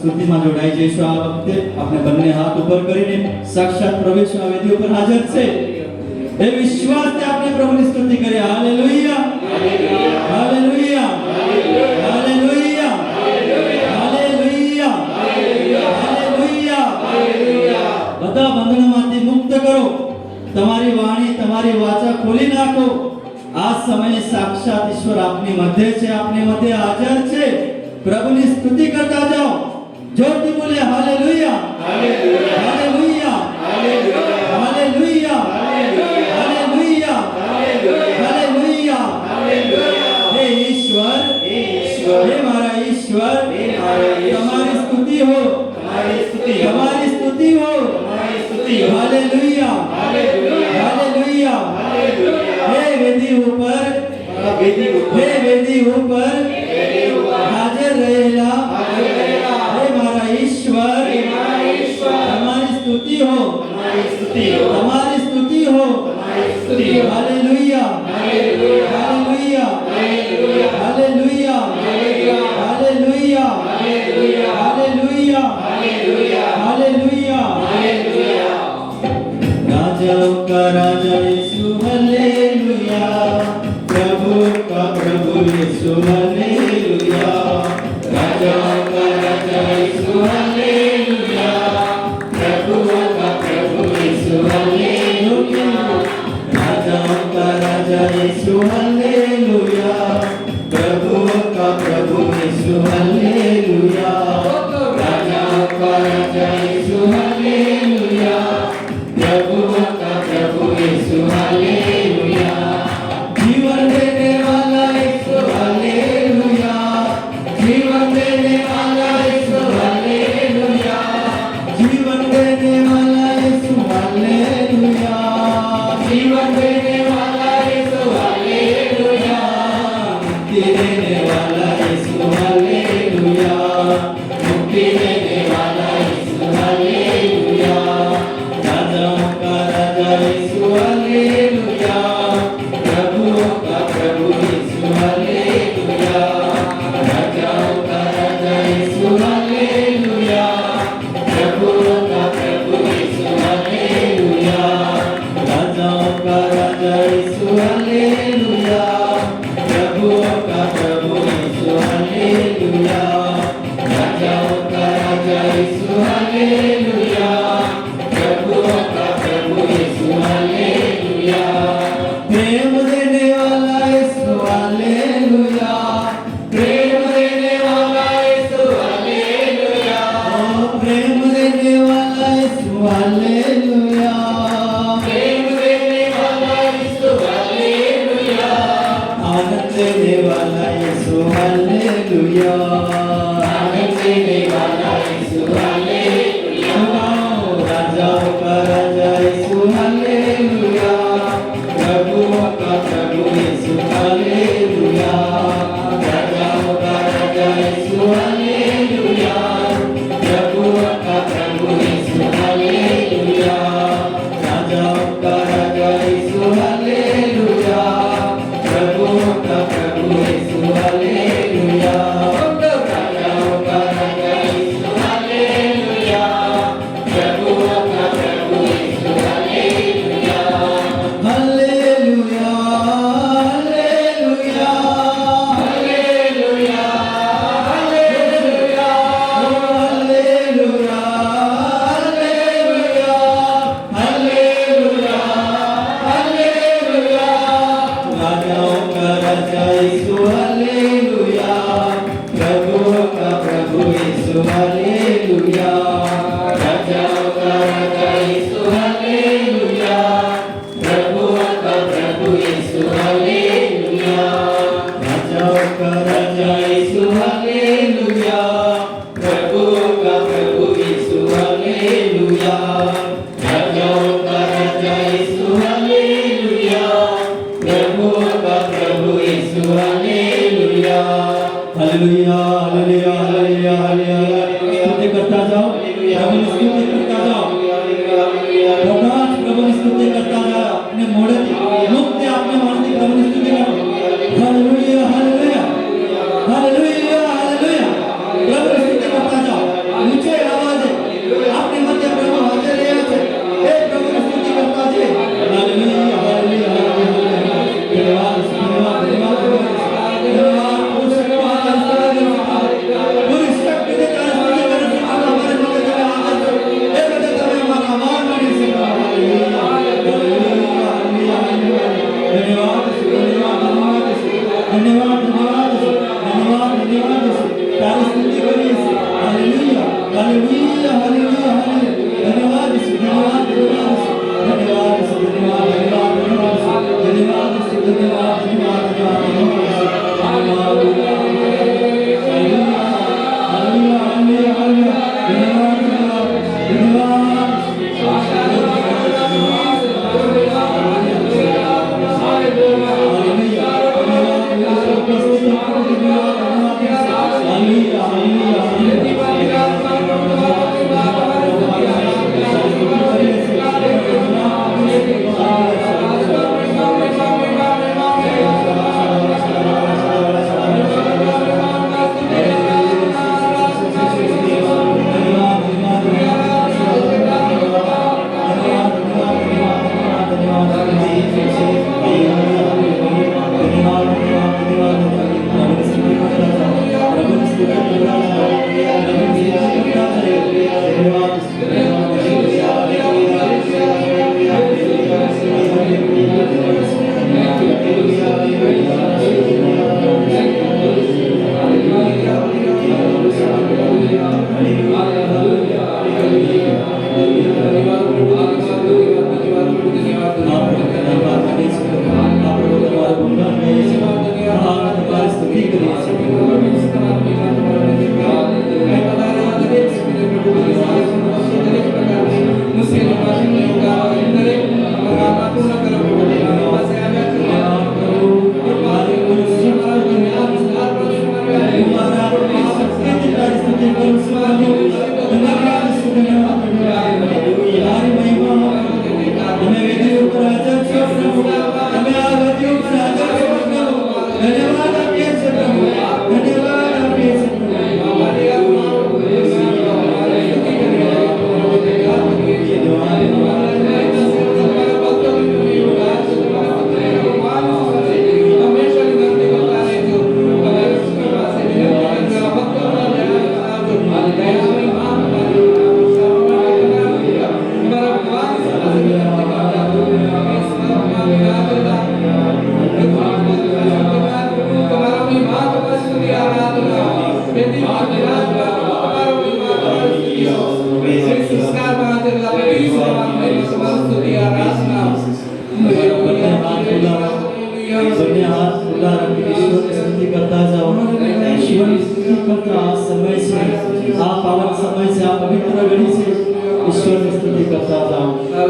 સ્તુતિમાં જોડાઈ જઈશું. આ વખતે આપણે બંને હાથ ઉપર કરીને સાક્ષાત પ્રવેશ આ વેદી ઉપર હાજર છે એ વિશ્વાસથી આપણે પ્રભુની સ્તુતિ કરીએ. Hallelujah, hallelujah, hallelujah, hallelujah, hallelujah. બધા બંધનમાંથી મુક્ત કરો. તમારી વાણી, તમારી વાચા ખોલી નાખો. આ સમયે સાક્ષાત ઈશ્વર આપની મધ્ય છે, આપની મધ્ય હાજર છે. પ્રભુની સ્તુતિ કરતા જાઓ. જોરથી બોલે hallelujah, hallelujah, hallelujah, hallelujah, hallelujah, hallelujah, hallelujah. હે ઈશ્વર, હે મારા ઈશ્વર, તમારી સ્તુતિ હો, તમારી સ્તુતિ હો, હાલેલુયા, હાલેલુયા. હે વેદી ઉપર, હે વેદી ઉપર હાજર રહેલા ईश्वर हमारी स्तुति हो, हमारी स्तुति हो, हालेलुया, हालेलुया, हालेलुया, हालेलुया. का राजा यीशु हालेलुया, प्रभु का प्रभु यीशु हालेलुया, राजाओं का राजा यीशु हालेलुया, प्रभु का प्रभु यीशु हालेलुया, राजाओं का राजा यीशु हालेलुया, प्रभु का प्रभु यीशु हालेलुया, राजाओं का राजा यीशु हालेलुया, प्रभु का प्रभु यीशु हालेलुया, जीवन देने वाला यीशु हालेलुया, जीवन देने वाला यीशु हालेलुया, जीवन देने वाला यीशु हालेलुया, जीवन देने वाला यीशु हालेलुया, मुक्ति देने वाला यीशु हालेलुया, मुक्ति देने वाला यीशु हालेलुया, राजाओं का राजा यीशु हालेलुया, प्रभु का प्रभु यीशु हालेलुया, राजाओं का राजा यीशु हालेलुया, प्रभु का प्रभु यीशु हालेलुया, राजाओं का राजा यीशु हालेलुया, प्रभु का प्रभु यीशु हालेलुया, राजाओं का राजा यीशु हालेलुया, प्रभु का प्रभु यीशु हालेलुया, प्रेम देने वाला यीशु हालेलुया, प्रेम देने वाला यीशु हालेलुया, ओ प्रेम देने वाला यीशु हालेलुया, प्रेम देने वाला यीशु हालेलुया, आनंद देने वाला यीशु हालेलुया, आनंद देने वाला यीशु हालेलुया, राजाओं का राजा यीशु हालेलुया, प्रभु का प्रभु यीशु हालेलुया, राजाओं का राजा यीशु हालेलुया, प्रभु का प्रभु यीशु हालेलुया, राजाओं का राजा यीशु हालेलुया, प्रभु का प्रभु यीशु हालेलुया,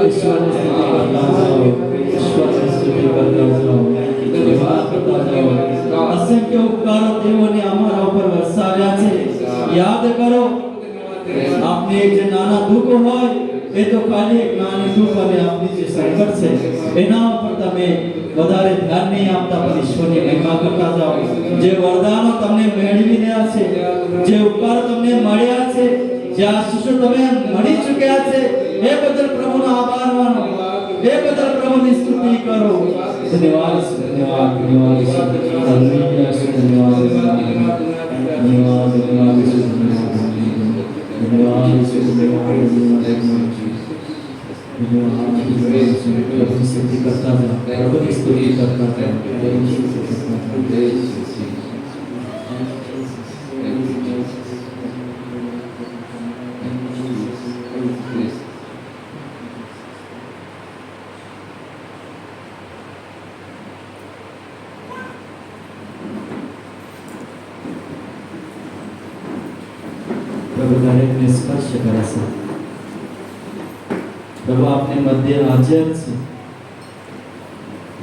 ईश्वर की स्तुति करता जाओ, ईश्वर की स्तुति करता जाओ, धन्यवाद करता जाओ। असंख्य उपकारों देवोने અમારા ઉપર વરસાવ્યા છે। યાદ કરો, આપને એક જે નાના દુઃખ હોય એ તો ખાલી એક નાની દુઃખ અને આપની જે સંકટ છે એના ઉપર તમે વધારે ધ્યાન નહીં આપતા, પણ ઈશ્વરની મહિમા કરતા જાઓ। જે વરદાનો તમને મેળવી રહ્યા છે, જે ઉપકાર તમને મળ્યા છે, જે આશીષો તમે મળી ચૂક્યા છે, એ બદલ પ્રભુનો આભાર માનો, એ બદલ પ્રભુની સ્તુતિ કરો। ધન્યવાદ, ધન્યવાદ, ધન્યવાદ, હાલેલુયા, ધન્યવાદ, ધન્યવાદ, ધન્યવાદ, प्रभु स्तुति करता था, प्रभु की स्तुति करता था, प्रभु की स्तुति करता था। प्रभु दरेकने स्पर्श करे છે। प्रभु आपने मध्य हाजिर છે,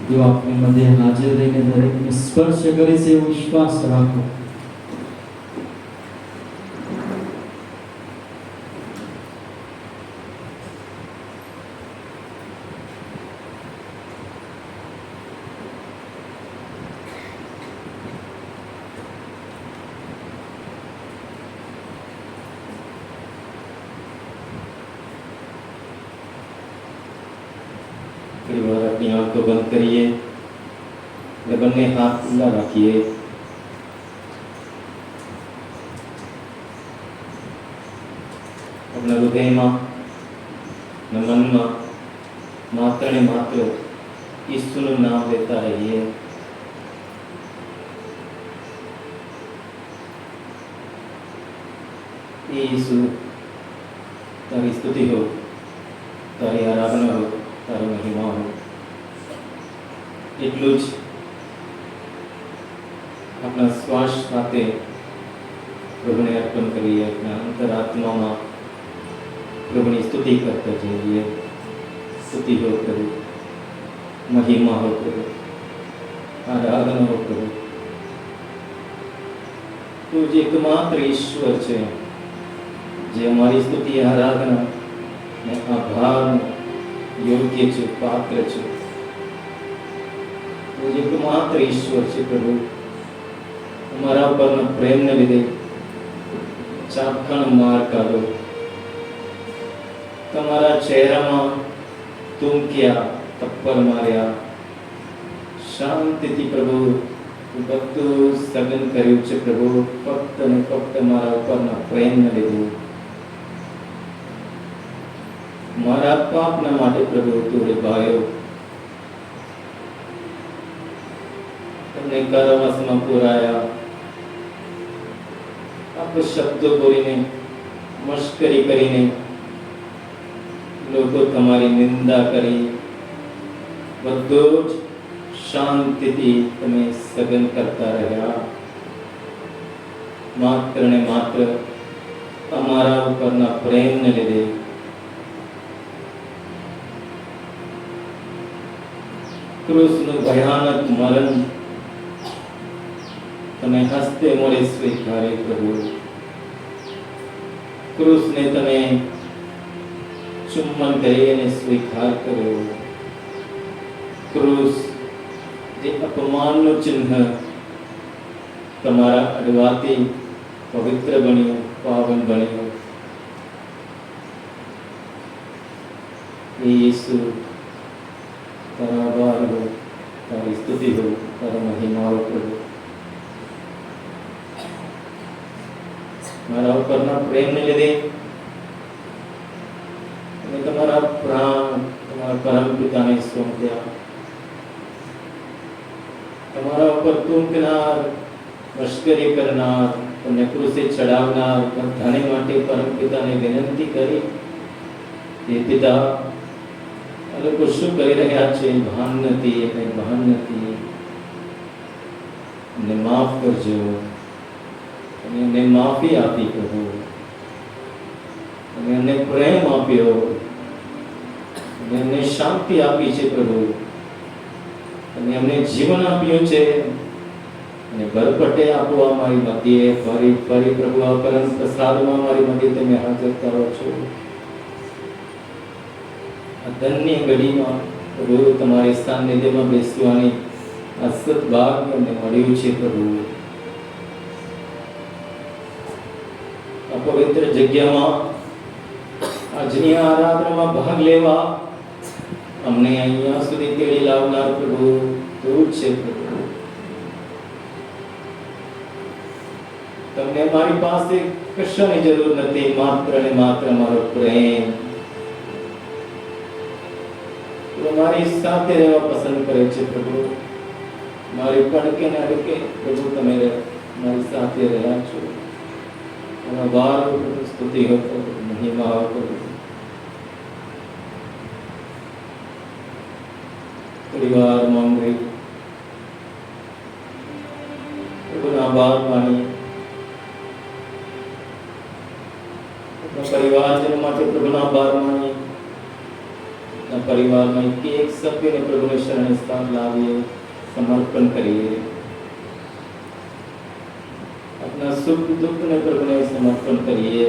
जो आपने मध्य हाजिर रહીને દરેકને સ્પર્શ કરે છે એવો વિશ્વાસ રાખો। अपनी आंख को बंद करिए, बन्ने हाथ खुला रखिए। अपना हृदय में मन में मात्र ने मात्र ईश्वर नाम लेता रहिए। यीशु तारी स्तुति हो, तारी आराधना हो, तारी महिमा हो। એટલું જ આપણા શ્વાસ સાથે પ્રભુને અર્પણ કરીએ। આપણા અંતરાત્મામાં પ્રભુની સ્તુતિ કરતા જઈએ। સ્તુતિ હો પ્રભુ, મહિમા હો પ્રભુ, આરાધના હો પ્રભુ। તું જ એકમાત્ર ઈશ્વર છે જે અમારી સ્તુતિ, આરાધના ને આભારનું યોગ્ય છે, પાત્ર છે। एकमात्र ईश्वर છે પ્રભુ। અમારા ઉપરના પ્રેમને લીધે ચાપખાણ માર કાઢો। તમારા ચહેરામાં તુમક્યા, થપ્પડ માર્યા। શાંતિથી પ્રભુ બધું સગન કર્યું છે પ્રભુ, ફક્ત ને ફક્ત મારા ઉપરના પ્રેમને લીધે। મારા પાપના માટે પ્રભુ તું ભાયો कारावास में पुराया। आप शब्दों बोलीने, मश्करी करीने लोगों तमारी निंदा करी, बधुं ज शांतिथी तमे सगन करता रह्या। मात्र ने मात्र अमारा उपरना प्रेम ने लीधे क्रूसનું ભયાનક મરણ તમે હસ્તે મોડે સ્વીકારે પ્રભુ। ક્રૂસને તમે ચુંબન કરી અને સ્વીકાર કર્યો। ક્રૂસ જે અપમાનનું ચિહ્ન તમારા અડવાથી પવિત્ર બન્યું, પાવન બન્યું। यीशु तारा आभार हो, तारी स्तुति हो, तारा महिमा हो प्रभु। मारा उपरना प्रेम ने लीधे અને તમારા પ્રાણ તમારા પરમ પિતાને સોંપ્યા। તમારા ઉપર તૂંકનાર, મશ્કરી કરનાર, તમને ક્રૂસે ચડાવનાર બધાને માટે પરમ પિતાને વિનંતી કરી, હે પિતા આ લોકો શું કરી રહ્યા છે ભાન નથી, એને ભાન નથી, એમને માફ કરજો અને એમને માફી આપી પ્રભુ, અને એમને પ્રેમ આપ્યો, અને એમને શાંતિ આપી છે પ્રભુ, અને એમને જીવન આપ્યું છે, અને ભરપટે આપો અમારી મધ્યે. ફરી ફરી પ્રભુ આ પરમ પ્રસાદમાં અમારી મધ્યે તમે હાજર કરો છો. આ ધન્ય ઘડીમાં પ્રભુ તમારી સાનિધ્યમાં બેસવાની આ સદભાગ્ય અમને મળ્યું છે પ્રભુ. આ પવિત્ર જગ્યામાં આજની આરાધનામાં ભાગ લેવા અમને અહીંયા સુધી તેડી લાવનાર પ્રભુ તું જ છે પ્રભુ. તમને મારી પાસે કશાની જરૂર નથી, માત્ર ને માત્ર મારો પ્રેમ. તું મારી સાથે રહેવા પસંદ કરે છે પ્રભુ. મારી પડકે ને અડકે પ્રભુ તમે મારી સાથે રહ્યા છો. અને વાર સ્તુતિ હો પ્રભુ, મહિમા હો પ્રભુ. થોડી વાર મૌન રહી પ્રભુના આભાર માની. પરિવારજનો માટે પ્રભુનો આભાર માની. પરિવારમાં એક સભ્યને પ્રભુને શરણે સ્થાન લાવીએ, સમર્પણ કરીએ. આપણા સુખ દુઃખને પ્રભુને સમર્પણ કરીએ.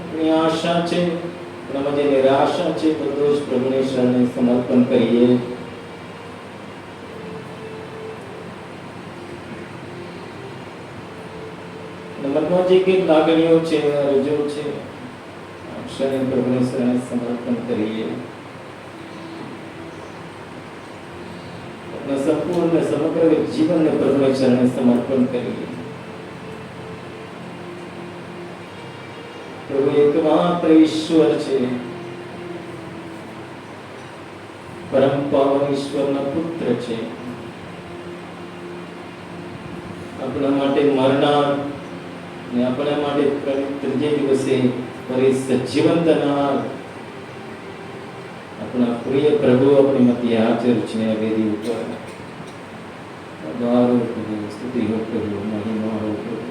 આપણી આશા છે, આપણામાં જે નિરાશા છે, બધું જ પ્રભુને શરણે સમર્પણ કરીએ. મનમાં જે કંઈ લાગણીઓ છે, અરજો છે, અક્ષરે પ્રભુને શરણે સમર્પણ કરીએ. આપણા સંપૂર્ણ સમગ્ર જીવનને પ્રભુને શરણે સમર્પણ કરીએ. પ્રભુ એકમાત્ર ઈશ્વર છે, પરમ પાવન ઈશ્વરના પુત્ર છે. આપણા માટે મરનાર ને આપણા માટે ત્રીજે દિવસે ફરી સજીવન થનાર આપણા પ્રિય પ્રભુ આપણી મધ્ય હાજર છે. આ વેદી ઉપર આભાર હો પ્રભુ, સ્તુતિ હો પ્રભુ, મહિમા હો પ્રભુ.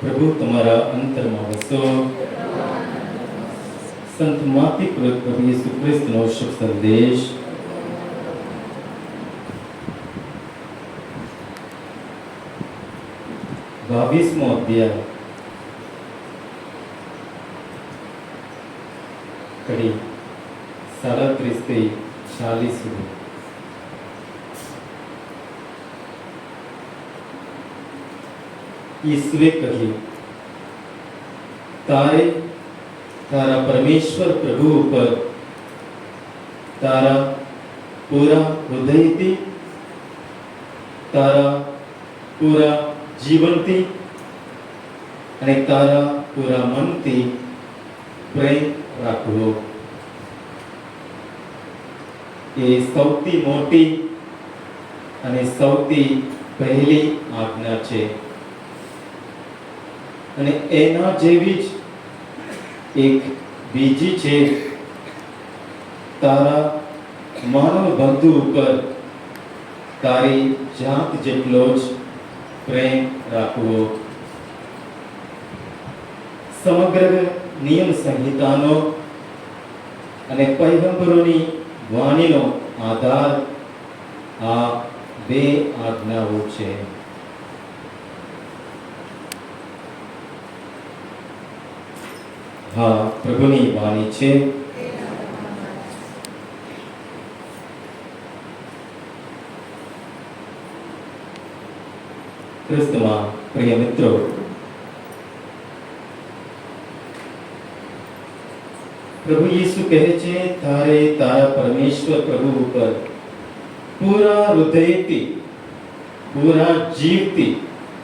પ્રભુ તમારા અંતરમાં વસો. સંત માથી પ્રભુ ઈસુ ખ્રિસ્તનો શુભ સંદેશ. બાવીસમો અધ્યાય, કડી 37 થી 40 સુધી. ઈસુએ કહ્યું, તારે તારા પરમેશ્વર પ્રભુ ઉપર તારા પૂરા હૃદયથી, તારા પૂરા જીવનથી અને તારા પૂરા મનથી પ્રેમ રાખવો. એ સૌથી મોટી અને સૌથી પહેલી આજ્ઞા છે. અને એના જેવી જ એક બીજી છે, તારા માનવ બંધુ ઉપર તારી જાત જેટલો જ પ્રેમ રાખવો. સમગ્ર નિયમ સંહિતાનો અને પૈગંબરોની વાણીનો આધાર આ બે આજ્ઞાઓ છે. હા, પ્રભુની વાણી છે. ક્રિસ્તમાં પ્રિય મિત્રો, પ્રભુ યીશુ કહે છે, તારે તારા પરમેશ્વર પ્રભુ ઉપર પૂરા હૃદયથી, પૂરા જીવથી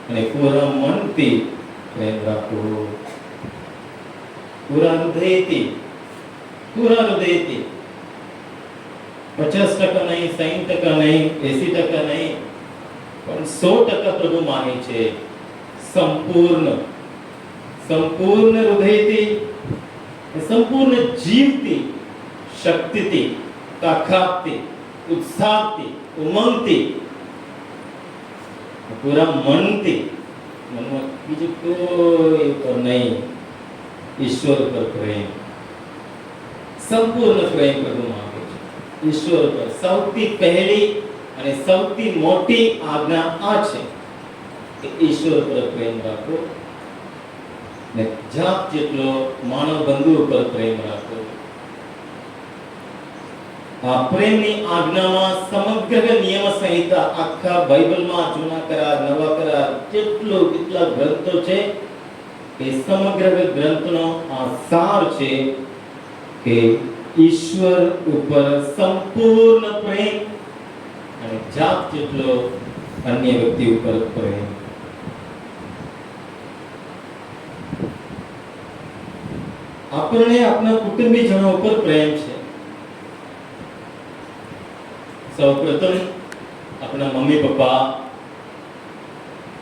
અને પૂરા મનથી પ્રેમ રાખવો. પૂરા હૃદયથી, પૂરા હૃદયથી, 50% નહીં, 60% નહીં, 80% નહીં, પણ 100% પ્રભુ માને છે. સંપૂર્ણ હૃદયથી, સંપૂર્ણ જીવથી, શક્તિથી, તાકાતથી, ઉત્સાહથી, ઉમંગથી, પૂરા મનથી, મનમાં બીજું કોઈ પર નહીં, ઈશ્વર પર પ્રેમ, સંપૂર્ણ પ્રેમ પ્રભુ માંગે છે. ઈશ્વર પર સૌથી પહેલી અને સૌથી મોટી આજ્ઞા આ છે કે ઈશ્વર પર પ્રેમ રાખો ને જાત જેટલો માનવ બંધુ ઉપર પ્રેમ રાખો. આ પ્રેમની આજ્ઞામાં સમગ્ર નિયમ સંહિતા, આખા બાઇબલમાં જૂના કરાર, નવા કરાર, કેટલા ગ્રંથો છે, એ સમગ્ર ગ્રંથનો આ સાર છે કે ઈશ્વર ઉપર સંપૂર્ણ પ્રેમ અને જાત જેટલો અન્ય વ્યક્તિ ઉપર પ્રેમ. આપણને આપણા કુટુંબીજનો ઉપર પ્રેમ છે. સૌપ્રથમ આપણા મમ્મી પપ્પા,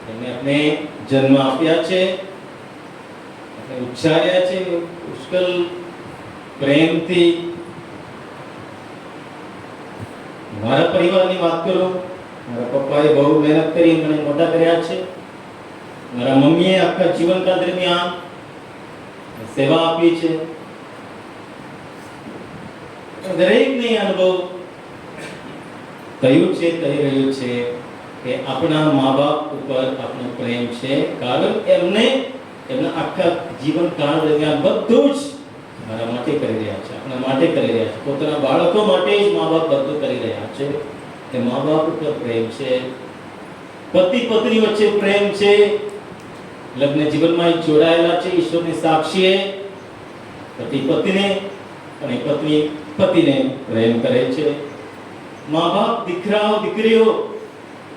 એમને આપણે જન્મ આપ્યા છે, ઉછાર્યા છે પુષ્કળ પ્રેમથી. મારા પરિવારની વાત કરું, મારા પપ્પાએ બહુ મહેનત કરી મને મોટા કર્યા છે. મારા મમ્મીએ આખા જીવનકાળ દરમિયાન સેવા આપી છે. દરેકને અનુભવ કહી રહ્યું છે કે આપણા મા બાપ ઉપર આપણો પ્રેમ છે, કારણ એમને એમના આખા જીવનકાળ દરમિયાન બધું જ મારા માટે કરી રહ્યા છે, આપણા માટે કરી રહ્યા છે. પોતાના બાળકો માટે જ મા બાપ બધું કરી રહ્યા છે. તે મા બાપ ઉપર પ્રેમ છે. પતિ પત્ની વચ્ચે પ્રેમ છે. લગ્ન જીવનમાં જોડાયેલા છે ઈશ્વરની સાક્ષીએ. પતિ પત્નીને અને પત્ની પતિને પ્રેમ કરે છે. મા બાપ દીકરાઓ દીકરીઓ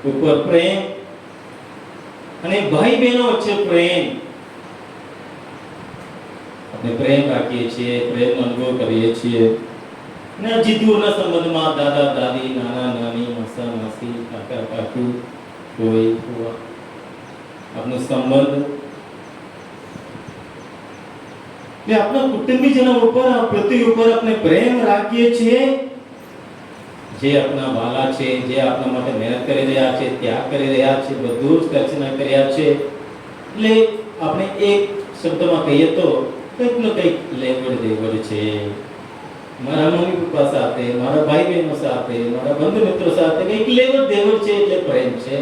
ઉપર પ્રેમ અને ભાઈ બહેનો વચ્ચે પ્રેમ. આપણે પ્રેમ રાખીએ છીએ, પ્રેમનો અનુભવ કરીએ છીએ. અને જીતુના સંબંધમાં દાદા દાદી, નાના નાની, માસા માસી, કાકા કાકી, કોઈ આપણો સંબંધ એ આપણા કુટુંબીજનો ઉપર, આ પૃથ્વી ઉપર આપણે પ્રેમ રાખીએ છીએ. જે આપણા વાલા છે, જે આપણા માટે મહેનત કરી રહ્યા છે, ત્યાગ કરી રહ્યા છે, બધું જ ખર્ચના કર્યા છે, એટલે આપણે એક શબ્દમાં કહીએ તો કંઈક ને કંઈક લેવડ દેવડ છે. મારા મમ્મી પપ્પા સાથે, મારા ભાઈ બહેનો સાથે, મારા બંધુ મિત્રો સાથે કંઈક લેવડ દેવડ છે, એટલે પ્રેમ છે.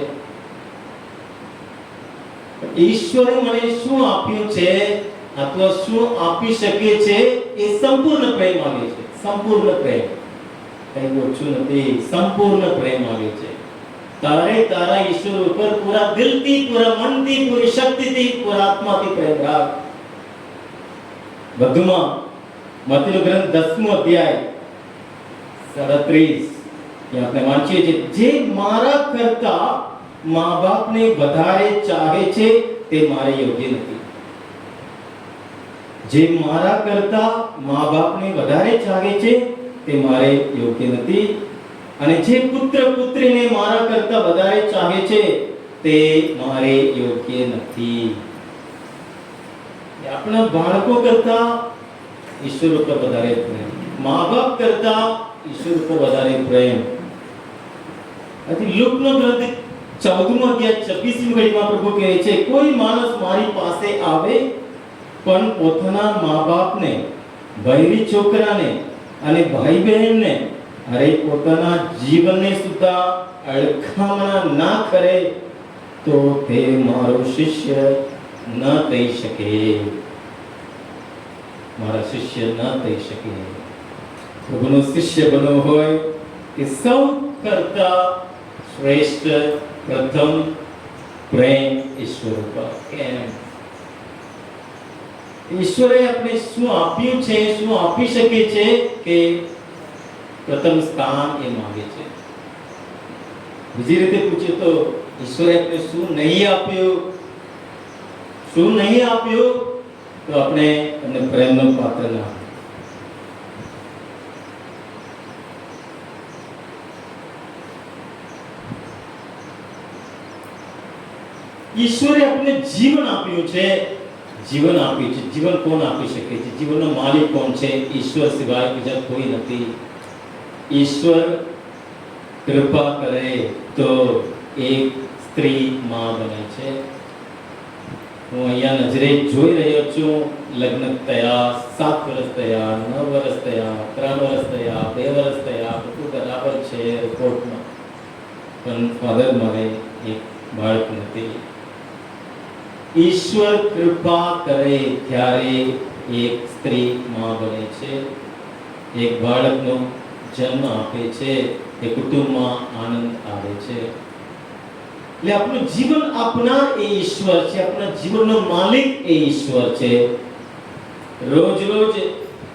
ઈશ્વરે મને શું આપ્યું છે અથવા શું આપી શકે છે, એ સંપૂર્ણ પ્રેમ આવે છે. સંપૂર્ણ પ્રેમ, કંઈ ઓછું નથી, સંપૂર્ણ પ્રેમ આવે છે. તારે તારા ઈશ્વર ઉપર પૂરા દિલથી, પૂરા મનથી, પૂરી શક્તિથી, પૂરા આત્માથી પ્રેમ રાખ. વધુમાં મત્તીનો ગ્રંથ 10મો અધ્યાય 37 ત્યાં આપણે વાંચીએ છીએ, જે મારા કરતા મા બાપને વધારે ચાહે છે તે મારે યોગ્ય નથી. જે મારા કરતા મા બાપને વધારે ચાહે છે તે મારે યોગ્ય નથી, અને જે પુત્ર પુત્રીને મારા કરતા વધારે ચાહે છે તે મારે યોગ્ય નથી. આપણા બાળકો કરતા ઈશ્વર ઉપર વધારે પ્રેમ, મા બાપ કરતા ઈશ્વર ઉપર વધારે પ્રેમ. આથી લુકનો ગ્રંથ 14મો અધ્યાય 26મી ઘડીમાં પ્રભુ કહે છે, કોઈ માણસ મારી પાસે આવે પણ પોતાના મા બાપને, બૈરી છોકરાને અને ભાઈ બહેનને, અરે પોતાના જીવનને સુદ્ધા અળખામણા ના કરે તો તે મારો શિષ્ય ન થઈ શકે. મારા શિષ્ય ન થઈ શકે. પ્રભુનો શિષ્ય બનવો હોય કે સૌ કરતા શ્રેષ્ઠ પ્રથમ પ્રેમ ઈશ્વર ઉપર. કેમ? ઈશ્વરે આપણે શું આપ્યું છે, શું આપી શકે છે કે પ્રથમ સ્થાન એ માંગે છે. બીજી રીતે પૂછીએ તો ઈશ્વરે આપણે શું નહીં આપ્યું, શું નહીં આપ્યું તો આપણે એમને પ્રેમનો પાત્ર ના. ઈશ્વરે આપણે જીવન આપ્યું છે. જીવન આપ્યું છે. જીવન કોણ આપી શકે છે? જીવનનો માલિક કોણ છે? ઈશ્વર સિવાય બીજા કોઈ નથી. ઈશ્વર કૃપા કરે તો એક સ્ત્રી માં બને છે. હું અહીંયા નજરે જોઈ રહ્યો છું, લગ્ન થયા 7 વર્ષ થયા, 9 વર્ષ થયા, 3 વર્ષ થયા, 2 વર્ષ થયા, બધું બરાબર છે રિપોર્ટમાં, પણ ફાધર મારે એક બાળક નથી. ઈશ્વર કૃપા કરે ત્યારે એક સ્ત્રી માં બને છે, એક બાળકનો જન્મ આપે છે, એ કુટુંબમાં આનંદ આવે છે. એટલે આપણું જીવન આપનાર એ ઈશ્વર છે, આપણા જીવનનો માલિક એ ઈશ્વર છે. રોજ રોજ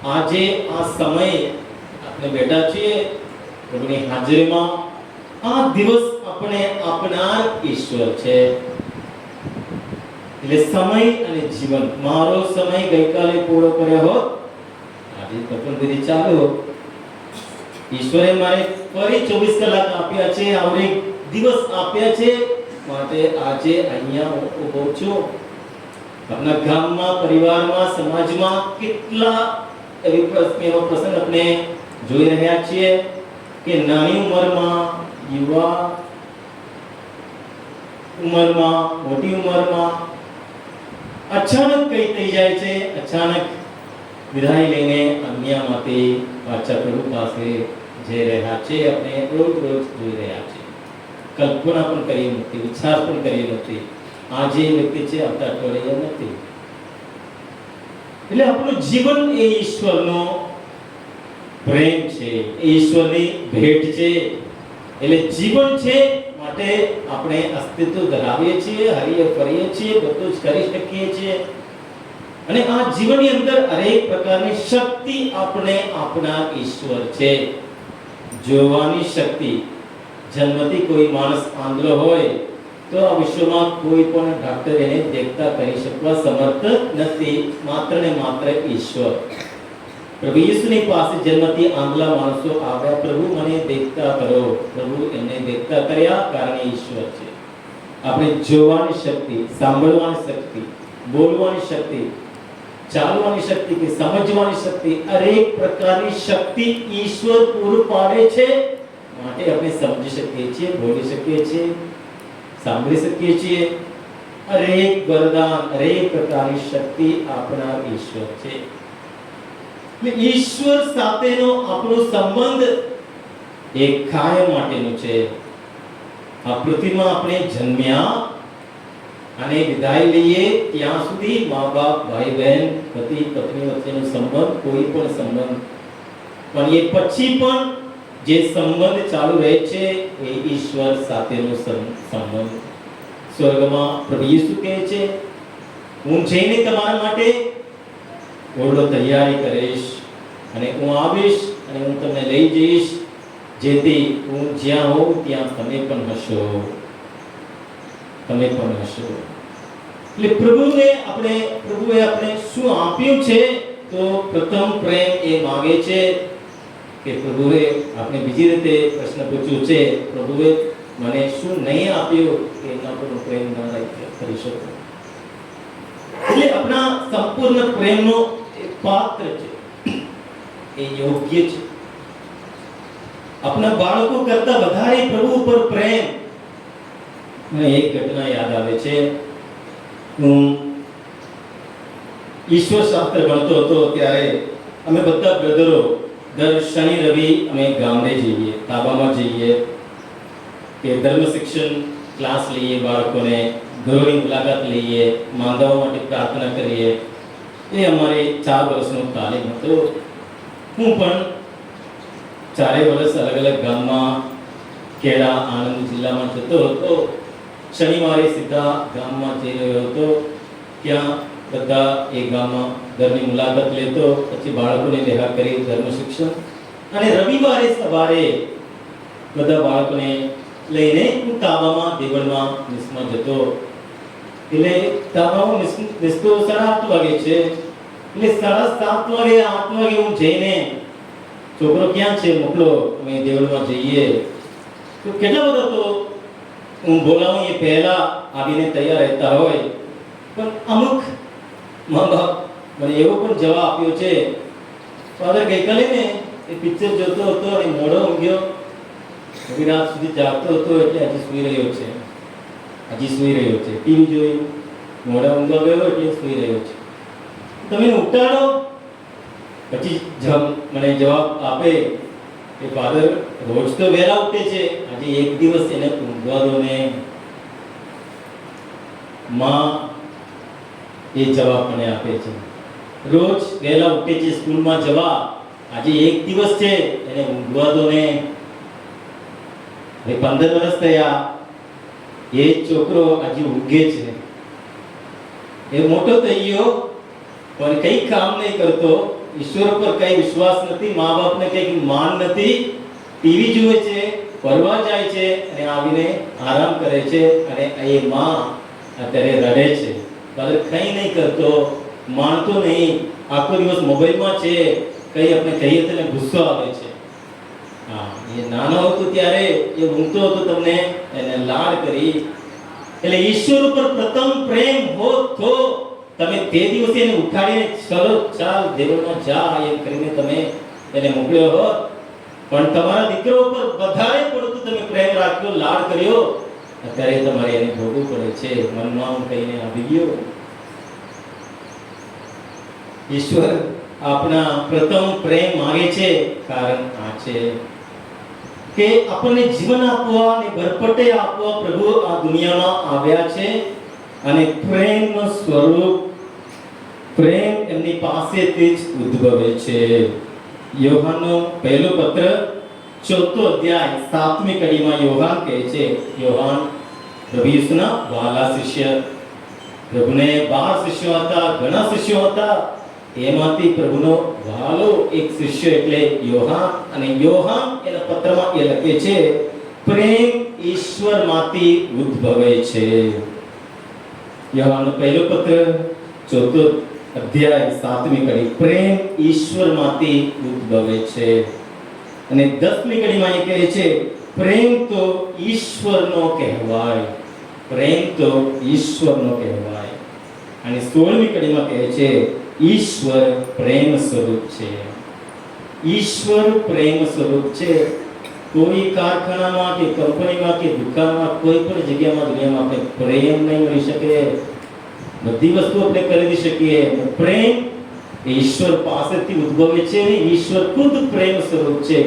આજે આ સમય આપણે બેઠા છીએ પ્રભુની હાજરીમાં, આ દિવસ આપણે આપનાર ઈશ્વર છે. એટલે સમય અને જીવન, મારો સમય ગઈકાલે પૂરો કર્યો હોત, આજે કપલ વિધિ ચાલુ હોત, ઈશ્વરે મારે ફરી 24 કલાક આપ્યા છે, આવરે દિવસ આપ્યા છે, માટે આજે અહીંયા ઊભો છું. આપણા ગામમાં, પરિવારમાં, સમાજમાં કેટલા એવા પ્રસંગ આપણે જોઈ રહ્યા છીએ કે નાની ઉંમરમાં, યુવા ઉંમરમાં, મોટી ઉંમરમાં અચાનક કઈ થઈ જાય છે, અચાનક વિદાય લઈને અન્યમાંથી પાછા પ્રભુ પાસે જઈ રહ્યા છે. આપણે રોજ રોજ જોઈ રહ્યા છે. કલ્પના પણ કરી નથી, વિચાર પણ કરી નથી. આજે વ્યક્તિ છે, આવતા અઠવાડિયે નથી. એટલે આપણું જીવન એ ઈશ્વરનો પ્રેમ છે, એ ઈશ્વરની ભેટ છે. એટલે જીવન છે માટે આપણે અસ્તિત્વ ધરાવીએ છીએ, હરીએ ફરીએ છીએ, બધું જ કરી શકીએ છીએ. અને આ જીવનની અંદર અનેક પ્રકારની શક્તિ આપણે આપનાર ઈશ્વર છે. જોવાની શક્તિ, જન્મથી કોઈ માણસ આંધળો હોય તો આ વિશ્વમાં કોઈ પણ ડોક્ટર એને દેખતા કરી શકવા સમર્થ નથી, માત્ર ને માત્ર ઈશ્વર. પ્રભુ ઈસુની પાસે જન્મથી આંધળા માણસો આવ્યા, પ્રભુ મને દેખતા કરો. પ્રભુ એમને દેખતા કર્યા, કારણ ઈશ્વર છે. આપણે જોવાની શક્તિ, સાંભળવાની શક્તિ, બોલવાની શક્તિ, ચાલવાની શક્તિ કે સમજવાની શક્તિ, અનેક પ્રકારની શક્તિ ઈશ્વર પૂરું પાડે છે. માટે આપણે સમજી શકીએ છીએ, બોલી શકીએ છીએ, સાંભળી શકીએ છીએ. અનેક વરદાન, અનેક પ્રકારની શક્તિ આપનાર ઈશ્વર છે. ઈશ્વર સાથેનો આપણો સંબંધ એક કાયમ માટેનો છે. આ પૃથ્વીમાં આપણે જન્મ્યા અને વિદાય લઈએ ત્યાં સુધી મા બાપ, ભાઈ બહેન, પતિ પત્ની વચ્ચેનો સંબંધ, કોઈ પણ સંબંધ, પણ એ પછી પણ જે સંબંધ ચાલુ રહે છે એ ઈશ્વર સાથેનો સંબંધ. સ્વર્ગમાં પ્રભુ ઈસુ કહે છે, હું જઈને તમારા માટે ઓરડો તૈયારી કરીશ અને હું આવીશ અને હું તમને લઈ જઈશ, જેથી હું જ્યાં હોઉં ત્યાં તમે પણ હશો. તમે પણ હશો. એટલે પ્રભુએ આપણે શું આપ્યું છે? તો પ્રથમ પ્રેમ એ માંગે છે કે પ્રભુએ આપણે બીજી રીતે પ્રશ્ન પૂછ્યો છે, પ્રભુએ મને શું નહીં આપ્યું કે એના પર હું પ્રેમ ન કરી શકું. એટલે આપણા સંપૂર્ણ પ્રેમનો એક પાત્ર છે, એ યોગ્ય છે. આપણા બાળકો કરતા વધારે પ્રભુ પર પ્રેમ. મને એક ઘટના યાદ આવે છે. હું ઈશ્વર શાસ્ત્ર ભણતો હતો ત્યારે અમે બધા બ્રધરો દર શનિ રવિ અમે ગામડે જઈએ, તાબામાં જઈએ કે ધર્મ શિક્ષણ ક્લાસ લઈએ, બાળકોને ઘરોની મુલાકાત લઈએ, માંદાઓ માટે પ્રાર્થના કરીએ. એ અમારી 4 વર્ષનો તાલીમ હતો. હું પણ 4 વર્ષ અલગ અલગ ગામમાં ખેડા આણંદ જિલ્લામાં જતો હતો. શનિવારે સીધા ગામમાં જઈ રહ્યો હતો. ત્યાં બધા એ ગામમાં ઘરની મુલાકાત લેતો, પછી બાળકોને લેવા કરી ધર્મ શિક્ષણ. અને રવિવારે સવારે બધા બાળકોને લઈને હું તાબામાં દેવળમાં મિસમાં જતો. એટલે તાબામાં મિસ તો 8:30 વાગે છે. એટલે 7:30 વાગે 8 વાગે હું જઈને, છોકરો ક્યાં છે મોકલો, અમે દેવળમાં જઈએ. તો કેટલા બધા તો હું બોલાવું એ પહેલા આવીને તૈયાર રહેતા હોય. પણ અમુક મા બાપ મને એવો પણ જવાબ આપ્યો છે, ફાધર ગઈકાલે ને એ પિક્ચર જોતો હતો અને મોડો ઊંઘ્યો, મોડી રાત સુધી જાગતો હતો, એટલે હજી સૂઈ રહ્યો છે. ટીવી જોયું, મોડા ઊંઘવા ગયો એટલે સૂઈ રહ્યો છે. તમે ઉઠાડો. પછી મને જવાબ આપે કે ફાધર રોજ તો વહેલા ઉઠે છે, આજે એક દિવસ એને ઊંઘવા દો ને. માં એ જવાબ મને આપે છે, રોજ વહેલા ઉઠે છે સ્કૂલમાં જવા, આજે એક દિવસ છે એને ઊંઘવા દો ને. હવે 15 વર્ષ થયા, એ છોકરો આજે ઊંઘે છે. એ મોટો થઈ ગયો પણ કઈ કામ નહીં કરતો, ઈશ્વર પર કઈ વિશ્વાસ નથી, મા બાપને કઈ માન નથી, ટીવી જુએ છે, ફરવા જાય છે અને આવીને આરામ કરે છે. અને એ માં અત્યારે રડે છે, ફાધર કઈ નહીં કરતો, માનતો નહીં, આખો દિવસ મોબાઈલમાં છે, કઈ આપણે કહીએ તો ગુસ્સો આવે છે. હા, એ નાનો હતો ત્યારે એ ઊંઘતો હતો, તમને એને લાડ કરી. એટલે ઈશ્વર ઉપર પ્રથમ પ્રેમ હોત તો તમે તે દિવસે એને ઉઠાડીને ચલો ચાલ દેવળમાં જા એમ કરીને તમે એને મોકલ્યો હોત. પણ તમારા દીકરો ઉપર વધારે પડતું તમે પ્રેમ રાખ્યો, લાડ કર્યો, અત્યારે તમારે એને ભોગવવું પડે છે. મનમાં કહીને આવી ગયો. ઈશ્વર આપણા પ્રથમ પ્રેમ માંગે છે, કારણ આ છે કે આપણને જીવન આપવા અને ભરપટે આપવા પ્રભુ આ દુનિયામાં આવ્યા છે. અને પ્રેમનું સ્વરૂપ, પ્રેમ એમની પાસેથી જ ઉદ્ભવે છે. યોહાનનો પહેલો પત્ર 4થો અધ્યાય 7મી કડીમાં યોહાન કહે છે, યોહાન પ્રભુ ઈસુના વહાલા શિષ્ય. પ્રભુને 12 શિષ્યો હતા, ઘણા શિષ્યો હતા, એમાંથી પ્રભુનો વહાલો એક શિષ્ય એટલે યોહાન. અને યોહાન એના પત્રમાં એ લખે છે, પ્રેમ ઈશ્વરમાંથી ઉદ્ભવે છે. યોહાનનો પહેલો પત્ર 4થો અધ્યાય 7મી કડી, પ્રેમ ઈશ્વરમાંથી ઉદ્ભવે છે. અને 10મી કડીમાં એ કહે છે, પ્રેમ તો ઈશ્વરનો કહેવાય. પ્રેમ તો ઈશ્વરનો કહેવાય. અને 16મી કડીમાં કહે છે, ઈશ્વર પ્રેમ સ્વરૂપ છે. ઈશ્વર પ્રેમ સ્વરૂપ છે. કોઈ કારખાનામાં કે કંપનીમાં કે દુકાનમાં કોઈ પણ જગ્યામાં દુનિયામાં આપણે પ્રેમ નહીં મળી શકે. બધી વસ્તુ આપણે ખરીદી શકીએ. પ્રેમ એ ઈશ્વર પાસેથી ઉદ્ભવે છે. ઈશ્વર ખુદ પ્રેમ સ્વરૂપ છે.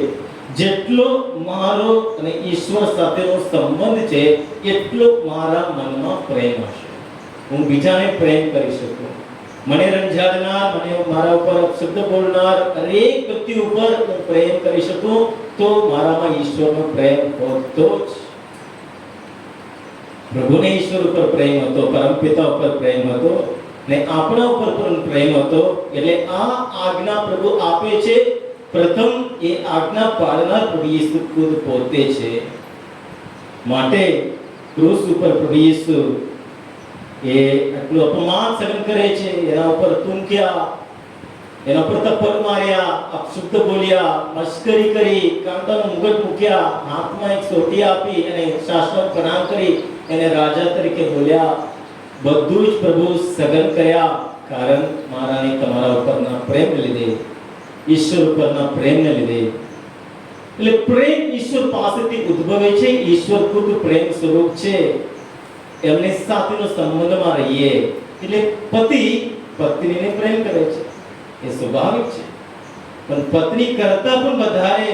જેટલો મારો અને ઈશ્વર સાથેનો સંબંધ છે, એટલો મારા મનમાં પ્રેમ હશે. હું બીજાને પ્રેમ કરી શકું. મને રંજાડનાર, મને મારા ઉપર શબ્દ બોલનાર દરેક વ્યક્તિ ઉપર હું પ્રેમ કરી શકું. તો મારામાં ઈશ્વરનો પ્રેમ હોતો જ. પ્રભુને ઈશ્વર ઉપર પ્રેમ હતો, પરમપિતા ઉપર પ્રેમ હતો ને આપણા ઉપર પણ પ્રેમ હતો. એટલે આ આજ્ઞા પ્રભુ આપે છે. પ્રથમ એ આજ્ઞા પાળનાર પ્રભુ ઈસુ ખુદ પોતે છે. માટે ક્રૂસ ઉપર પ્રભુ ઈસુ એ આટલું અપમાન સહન કરે છે. એના ઉપર túંક્યા, એના ઉપર થપ્પડ માર્યા, અપશુબ્દ બોલ્યા, મશ્કરી કરી, કાંટાનો મુગટ મૂક્યા, હાથમાં એક સોટી આપી અને શાસન પ્રણામ કરી એને રાજા તરીકે બોલ્યા. બધું જ પ્રભુ સહન કર્યા. કારણ મારા અને તમારા ઉપરના પ્રેમને લીધે, ઈશ્વર ઉપરના પ્રેમને લીધે. એટલે પ્રેમ ઈશ્વર પાસેથી ઉદ્ભવે છે. ઈશ્વર ખુદ પ્રેમ સ્વરૂપ છે. એમની સાથેનો સંબંધમાં રહીએ એટલે પતિ પત્નીને પ્રેમ કરે છે, એ સ્વાભાવિક છે. પણ પત્ની કરતા પણ વધારે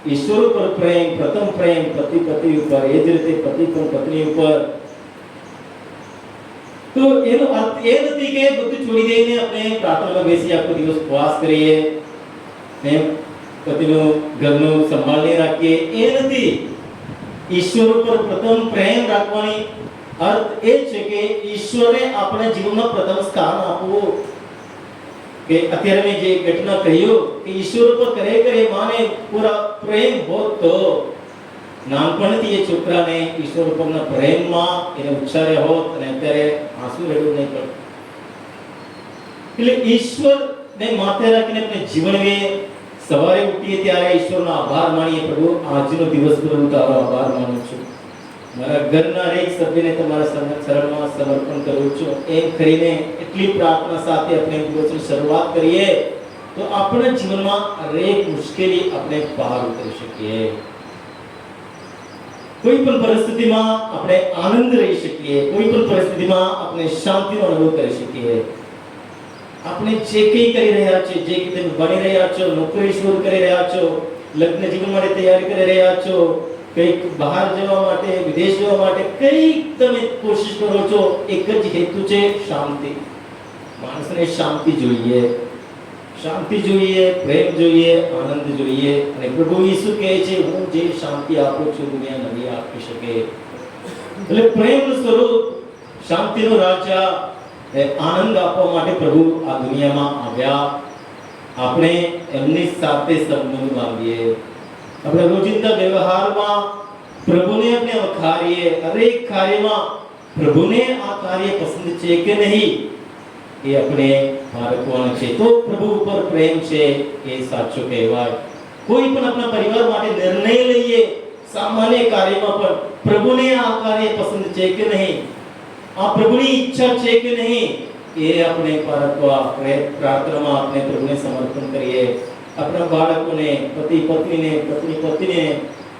ઈશ્વર ઉપર પ્રેમ, પ્રથમ પ્રેમ પતિ ઉપર, એ જ રીતે પતિ પણ પત્ની ઉપર. તો એનો અર્થ એ નથી કે બધું છોડી દઈને આપણે પ્રાર્થનામાં બેસી આખો દિવસ ઉપવાસ કરીએ ને પતિનું ઘરનું સંભાળ નહીં રાખીએ, એ નથી. ઈશ્વર ઉપર પ્રથમ પ્રેમ રાખવાની અર્થ એ છે કે ઈશ્વરે આપણા જીવનમાં પ્રથમ સ્થાન આપવું. કે અત્યારે મેં જે ઘટના કહ્યું કે ઈશ્વર ઉપર ખરેખર માને પૂરા પ્રેમ હોત તો નાનપણથી એ છોકરાને ઈશ્વર ઉપરના પ્રેમમાં એને ઉછાળ્યા હોત અને અત્યારે આંસુ રેડવું નહીં પડે. એટલે ઈશ્વરને માથે રાખીને આપણે જીવનવીએ. સવારે ઉઠીએ ત્યારે ઈશ્વરનો આભાર માનીએ. પ્રભુ આજનો દિવસ પર હું તારો આભાર માનું છું. મારા ઘરના એક સભ્યને તમારા શરણમાં સમર્પણ કરું છું. એમ કરીને એટલી પ્રાર્થના સાથે આપણે દિવસની શરૂઆત કરીએ તો આપણા જીવનમાં હરેક મુશ્કેલી આપણે પાર ઉતરી શકીએ. કોઈ પણ પરિસ્થિતિમાં આપણે આનંદ રહી શકીએ. કોઈ પણ પરિસ્થિતિમાં આપણે શાંતિનો અનુભવ કરી શકીએ. આપણે જે કંઈ કરી રહ્યા છો, જે કંઈ તમે ભણી રહ્યા છો, નોકરી શોધ કરી રહ્યા છો, લગ્ન જીવન માટે તૈયારી કરી રહ્યા છો, કંઈક બહાર જવા માટે, વિદેશ જવા માટે કંઈક તમે કોશિશ કરો છો, એક જ હેતુ છે, શાંતિ. માણસને શાંતિ જોઈએ, શાંતિ જોઈએ, પ્રેમ જોઈએ, આનંદ જોઈએ. અને પ્રભુ ઈસુ કહે છે હું જે શાંતિ આપું છું દુનિયા નથી આપી શકે. એટલે પ્રેમનું સ્વરૂપ, શાંતિનો રાજા, આનંદ આપવા માટે પ્રભુ આ દુનિયામાં આવ્યા. આપણે એમની સાથે સંબંધ બાંધીએ. આપણે રોજિંદા વ્યવહારમાં પ્રભુને આપણે વખારીએ. હરેક કાર્યમાં પ્રભુને આ કાર્ય પસંદ છે કે નહીં એ આપણે પારખવાનું છે. તો પ્રભુ ઉપર પ્રેમ છે એ સાચો કહેવાય. કોઈ પણ આપણા પરિવાર માટે નિર્ણય લઈએ સામાન્ય કાર્યમાં પણ પ્રભુને આ કાર્ય પસંદ છે કે નહીં, આ પ્રભુની ઈચ્છા છે કે નહીં એ આપણે પારખવા પ્રાર્થનામાં આપણે પ્રભુને સમર્પણ કરીએ. આપણા બાળકોને, પતિ પત્નીને, પત્ની પતિને,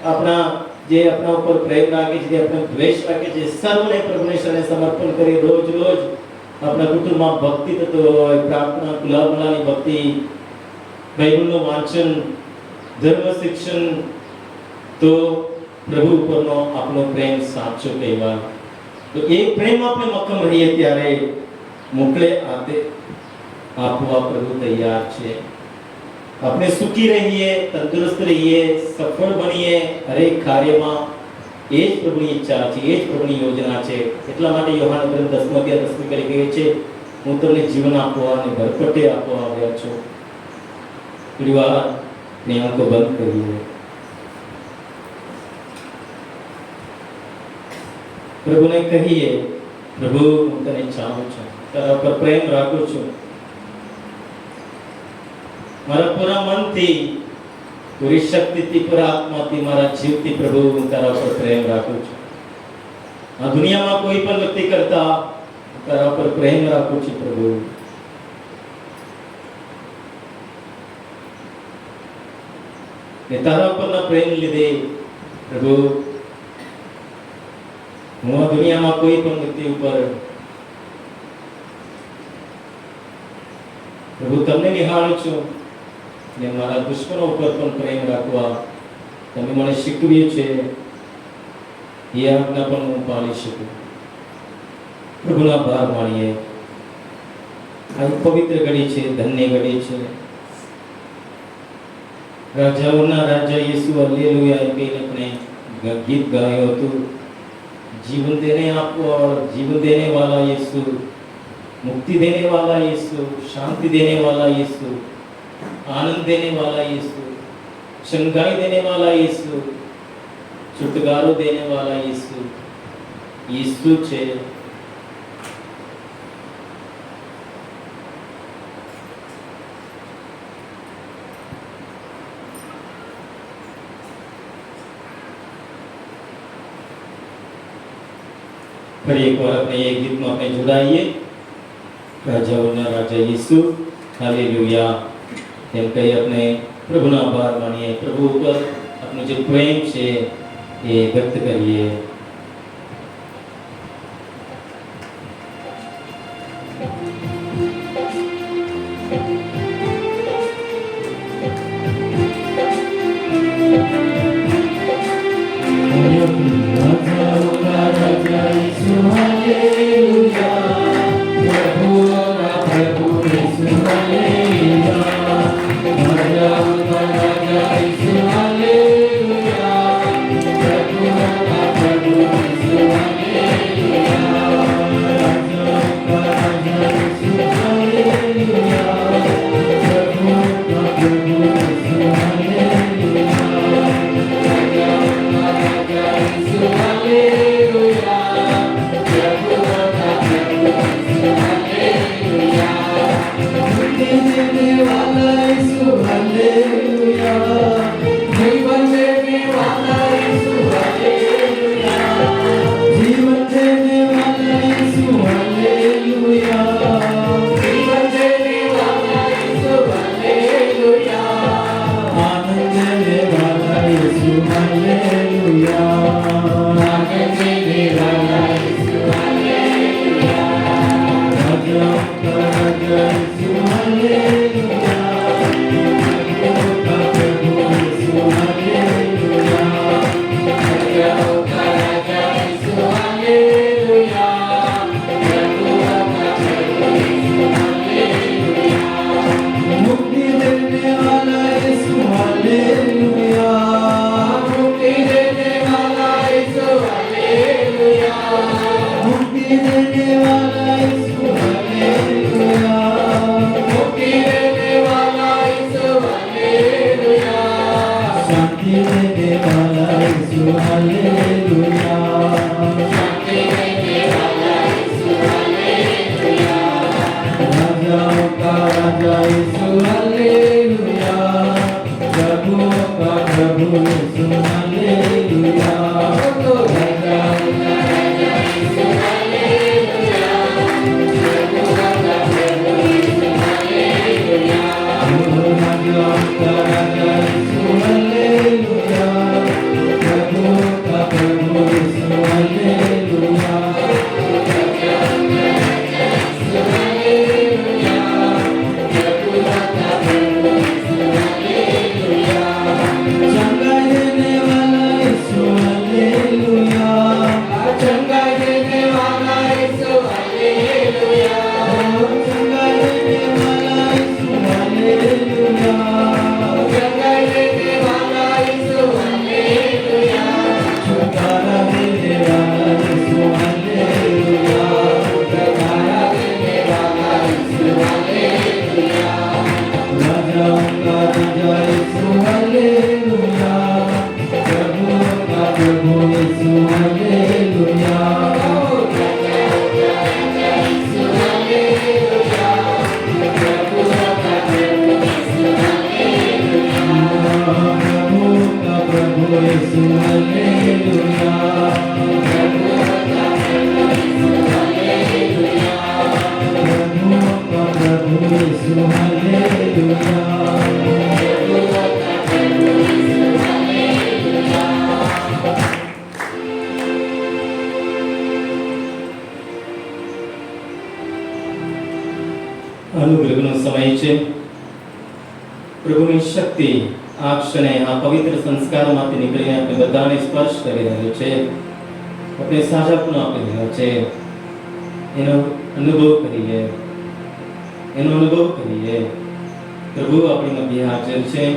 આપણા જે આપણા ઉપર પ્રેમ રાખે છે, જે આપણે દ્વેષ રાખે છે, સર્વને પ્રભુને શરણે સમર્પણ કરી રોજ આપણા કુટુંબમાં ભક્તિ થતો હોય. પ્રાર્થના, ખુલ્લામણાની ભક્તિ, બાઇબલનું વાંચન, ધર્મ શિક્ષણ, તો પ્રભુ ઉપરનો આપણો પ્રેમ સાચો કહેવાય. તો એ પ્રેમ આપણે મક્કમ રહીએ ત્યારે મોકલે હાથે આપવા પ્રભુ તૈયાર છે. આપણે સુખી રહીએ, તંદુરસ્ત રહીએ, સફળ બનીએ હરેક કાર્યમાં, એ જ પ્રભુની ઈચ્છા છે, એ જ પ્રભુની યોજના છે. એટલા માટે યોહાન ગ્રંથ 10 અધ્યાય 10 કરી કહે છે હું તમને જીવન આપવા અને ભરપટે આપવા આવ્યો છું. થોડી વાર ને આંખો બંધ કરીએ. પ્રભુને કહીએ પ્રભુ હું તને ચાહું છું, તારા પર પ્રેમ રાખું છું, મારા પૂરા મનથી, પૂરી શક્તિથી, પૂરા આત્માથી, મારા જીવથી પ્રભુ હું તારા પર પ્રેમ રાખું છું. આ દુનિયામાં કોઈ પણ વ્યક્તિ કરતા તારા પર પ્રેમ રાખું છું પ્રભુ. ને તારા પરના પ્રેમ લીધે પ્રભુ હું આ દુનિયામાં કોઈ પણ વ્યક્તિ ઉપર પ્રભુ તમને નિહાળું છું ને મારા દુશ્મનો ઉપર પણ પ્રેમ રાખવા તમે મને શીખવ્યું છે. એ આજ્ઞા પણ હું પાળી શકું. પ્રભુનો આભાર માનીએ. આ પવિત્ર ઘડી છે, ધન્ય ઘડી છે. રાજાઓના રાજા યેસુ હાલેલુયા એ કહીને આપણે ગીત ગાયું હતું. जीवन देने आपको और जीवन देने वाला यीशु, मुक्ति देने वाला यीशु, शांति देने वाला यीशु, आनंद देने वाला यीशु, चंगाई देने वाला यीशु, छुटकारो देने वाला यीशु, यीशु छे. ફરી એકવાર આપણે એ ગીતમાં આપણે જોડાઈએ. રાજાઓના રાજા યેસુ હાલેલુયા એમ કહી આપણે પ્રભુનો આભાર માનીએ. પ્રભુ ઉપર આપણો જે પ્રેમ છે એ વ્યક્ત કરીએ. અનુગ્રહનો સમય છે. પ્રભુની શક્તિ આ ક્ષણે આ પવિત્ર સંસ્કારમાંથી નીકળીને આપણે બધાને સ્પર્શ કરી રહ્યો છે. આપણે સાજાપણું આપી રહ્યો છે. એનો અનુભવ કરીએ. પ્રભુ આપણી મધ્ય હાજર છે.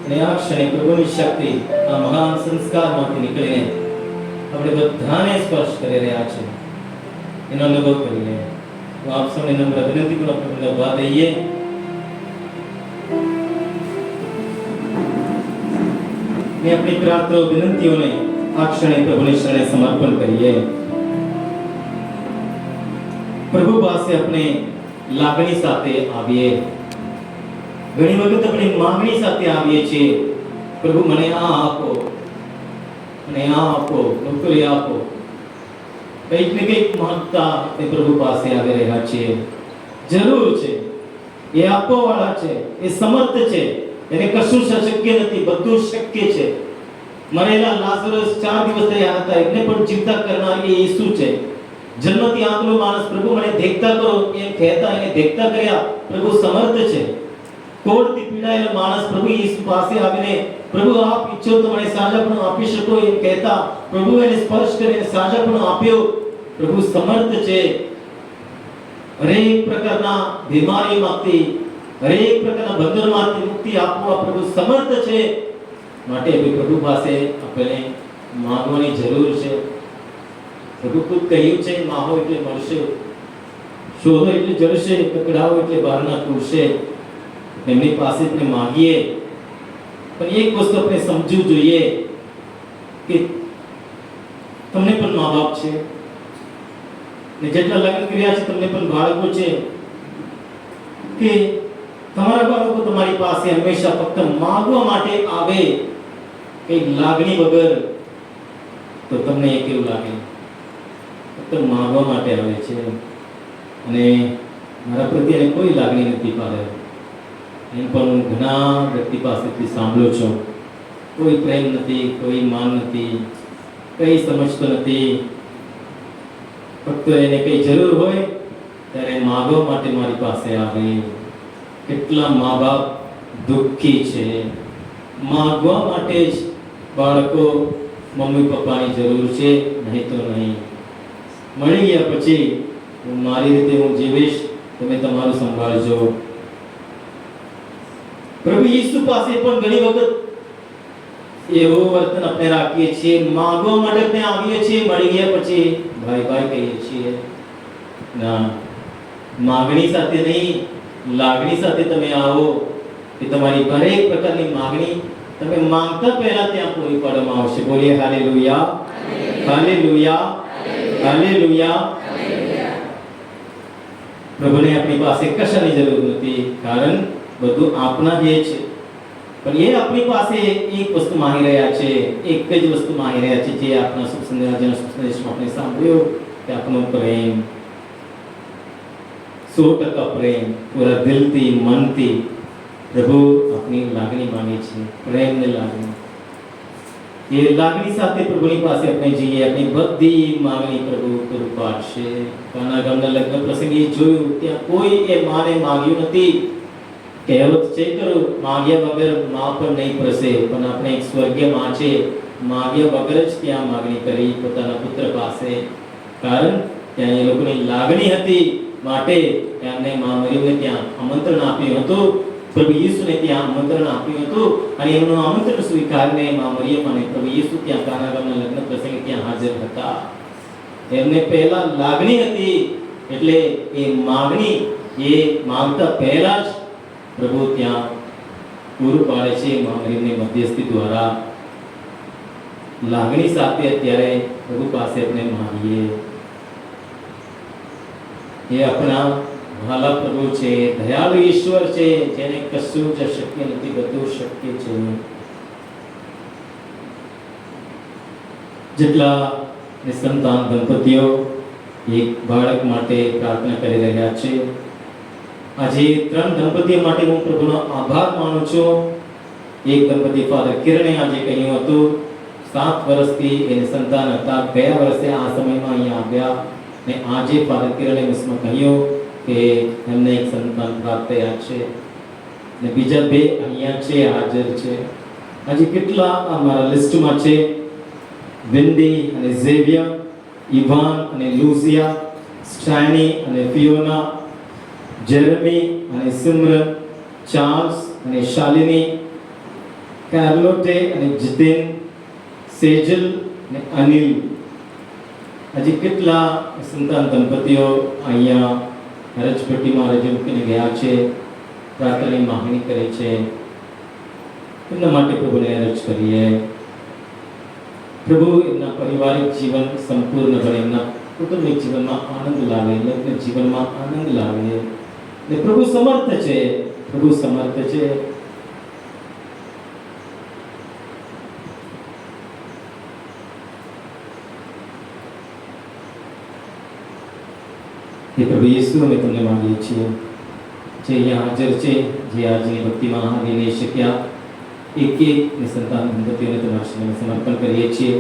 અને આ ક્ષણે પ્રભુની શક્તિ આ મહાન સંસ્કારમાંથી નીકળીને આપણે બધાને સ્પર્શ કરી રહ્યા છે એનો અનુભવ કરીને તો આપ સૌને નમ્ર વિનંતી પણ આપણે ઉભા રહીએ. ને આપણી પ્રાર્થના વિનંતીઓને આ ક્ષણે પ્રભુની શરણે સમર્પણ કરીએ. પ્રભુ પાસે આપણે લાગણી સાથે આવીએ. ઘણી વખત આપણે માંગણી સાથે આવીએ છીએ, પ્રભુ મને આ આપો, મને આ આપો, નોકરી આપો. કંઈક ને કંઈક માંગતા આપણે પ્રભુ પાસે આવી રહ્યા છીએ. જરૂર છે, એ આપવાવાળા છે, એ સમર્થ છે, એને કશું શક્ય નથી, બધું શક્ય છે. મરેલા લાઝરસ 4 દિવસ થયા હતા, એને પણ જીવતા કરનાર એ ઈસુ છે. જન્મથી આંકલો માણસ, પ્રભુ મને દેખતા કરો એમ કહેતા એને દેખતા કર્યા. પ્રભુ સમર્થ છે. કોઢથી પીડાયેલો માણસ પ્રભુ ઈસુ પાસે આવીને પ્રભુ આપ ઈચ્છો તો મને સાજાપણું આપી શકો એમ કહેતા પ્રભુ એને સ્પર્શ કરીને સાજાપણું આપ્યો. પ્રભુ સમર્થ છે. હરેક પ્રકારના બીમારીમાંથી, હરેક પ્રકારના બંધનમાંથી મુક્તિ આપવા પ્રભુ સમર્થ છે. માટે પ્રભુ પાસે આપણે માંગવાની જરૂર છે. પ્રભુ ખુદ કહ્યું છે, માંગો એટલે મળશે, શોધો એટલે જળશે, પકડાવો એટલે બહારના ખુલશે. એમની પાસે આપણે માંગીએ. પણ એક વસ્તુ આપણે સમજવું જોઈએ કે તમને પણ મા બાપ છે, ને જેટલા લગ્ન કર્યા છે તમને પણ બાળકો છે, કે તમારા બાળકો તમારી પાસે હંમેશા ફક્ત માંગવા માટે આવે, કઈ લાગણી વગર, તો તમને એ કેવું લાગે? ફક્ત માંગવા માટે આવે છે અને મારા પ્રત્યે કોઈ લાગણી નથી પાડે. એમ પણ ઘણા વ્યક્તિ પાસેથી સાંભળો છો, કોઈ પ્રેમ નથી, કોઈ માન નથી, કઈ સમજતો નથી. ફક્ત એને કઈ જરૂર હોય ત્યારે માંગવા માટે મારી પાસે આવે. કેટલા મા બાપ દુઃખી છે. માંગવા માટે જ બાળકો મમ્મી પપ્પાની જરૂર છે, નહીં તો નહીં. મળી ગયા પછી મારી રીતે હું જીવીશ, તમે તમારું સંભાળજો. પ્રભુ ઈસુ પાસે પણ ઘણી વખત એવો વર્તન આપણે રાખીએ છીએ. માંગવા માટે આપણે આવીએ છીએ, મળી ગયા પછી ભાઈ ભાઈ કહીએ છીએ. ના, માંગણી સાથે નહીં, લાગણી સાથે તમે આવો કે તમારી દરેક પ્રકારની માંગણી તમે માંગતા પહેલા ત્યાં પૂરી પાડવામાં આવશે. બોલીએ હાલેલુયા, હાલેલુયા, હાલેલુયા. પ્રભુને આપણી પાસે કશાની જરૂર નથી, કારણ બધું આપના જે છે. પણ એ આપણી પાસે એક વસ્તુ માંગી રહ્યા છે, એક જ વસ્તુ માંગી રહ્યા છે, જે આપણા સુખ સંદેશમાં આપણે સાંભળ્યો કે આપણો પ્રેમ, 100% પ્રેમ, પૂરા દિલથી, મનથી. પ્રભુ આપણી લાગણી માંગે છે, પ્રેમને લાગણી. એ લાગણી સાથે પ્રભુની પાસે આપણે જઈએ, આપણી બધી માંગણી પ્રભુ પૂરું પાડશે. કાના ગામના લગ્ન પ્રસંગે જોયું, ત્યાં કોઈ એ માને માંગ્યું નથી. કહેવત છે ખરું, માંગ્યા વગર માં પણ નહીં પ્રસે. પણ આપણે એક સ્વર્ગીય માં છે, માંગ્યા વગર જ ત્યાં માંગણી કરી પોતાના પુત્ર પાસે. કારણ ત્યાં એ લોકોની લાગણી હતી, માટે એમને મા મરિયમને ત્યાં આમંત્રણ આપ્યું હતું. પ્રભુ ઈસુને ત્યાં આમંત્રણ આપ્યું હતું અને એમનું આમંત્રણ સ્વીકારીને મા મરિયમ અને પ્રભુ ઈસુ ત્યાં કાના ગામના લગ્ન પ્રસંગે ત્યાં હાજર હતા. એમને પહેલા લાગણી હતી, એટલે એ માંગણી એ માંગતા પહેલા જ પ્રભુ ત્યાં પૂરું પાડે છે મા મરિયમની મધ્યસ્થી દ્વારા. લાગણી સાથે અત્યારે પ્રભુ પાસે આપણે માંગીએ. એ આપણા વહાલા પ્રભુ છે, દયાળુ ઈશ્વર છે, જેને કશું જ શક્ય નથી, બધું શક્ય છે. જેટલા નિસંતાન દંપતીઓ એક બાળક માટે પ્રાર્થના કરી રહ્યા છે, આજે 3 દંપતીઓ માટે હું પ્રભુનો આભાર માનું છું. એક દંપતી ફાધર કિરણે આજે કહ્યું હતું 7 વર્ષથી એને સંતાન હતા, ગયા વર્ષે આ સમયમાં અહીંયા આવ્યા ને આજે ફાધર કિરણે મિસમાં કહ્યું કે એમને એક સંતાન પ્રાપ્ત થયા છે ને બીજા 2 અહીંયા છે, હાજર છે. આજે કેટલા અમારા લિસ્ટમાં છે, વિન્ડી અને ઝેવિયર, ઇવાન અને લુઝિયા, સ્ટાની અને ફિયોના, જેરેમી અને સિમરન, ચાર્લ્સ અને શાલિની, કાર્લોટે અને જીતેન, સેજલ અને અનિલ, હજી કેટલા સંતાન દંપતીઓ અહીંયા હરજપટ્ટીમાં રજૂ મૂકીને ગયા છે, પ્રાર્થનાની માંગણી કરે છે. એમના માટે પ્રભુને અરજ કરીએ. પ્રભુ એમના પારિવારિક જીવન સંપૂર્ણ બને, એમના કુટુંબિક જીવનમાં આનંદ લાવે, લગ્ન જીવનમાં આનંદ લાવે. ને પ્રભુ સમર્થ છે, પ્રભુ સમર્થ છે. એ પ્રભુ યેસુ અમે તમને માંગીએ છીએ જે અહીંયા હાજર છે, જે આજની ભક્તિમાં આવી નહીં શક્યા, એક સંતાન દંપતીઓને તમારા સામે સમર્પણ કરીએ છીએ.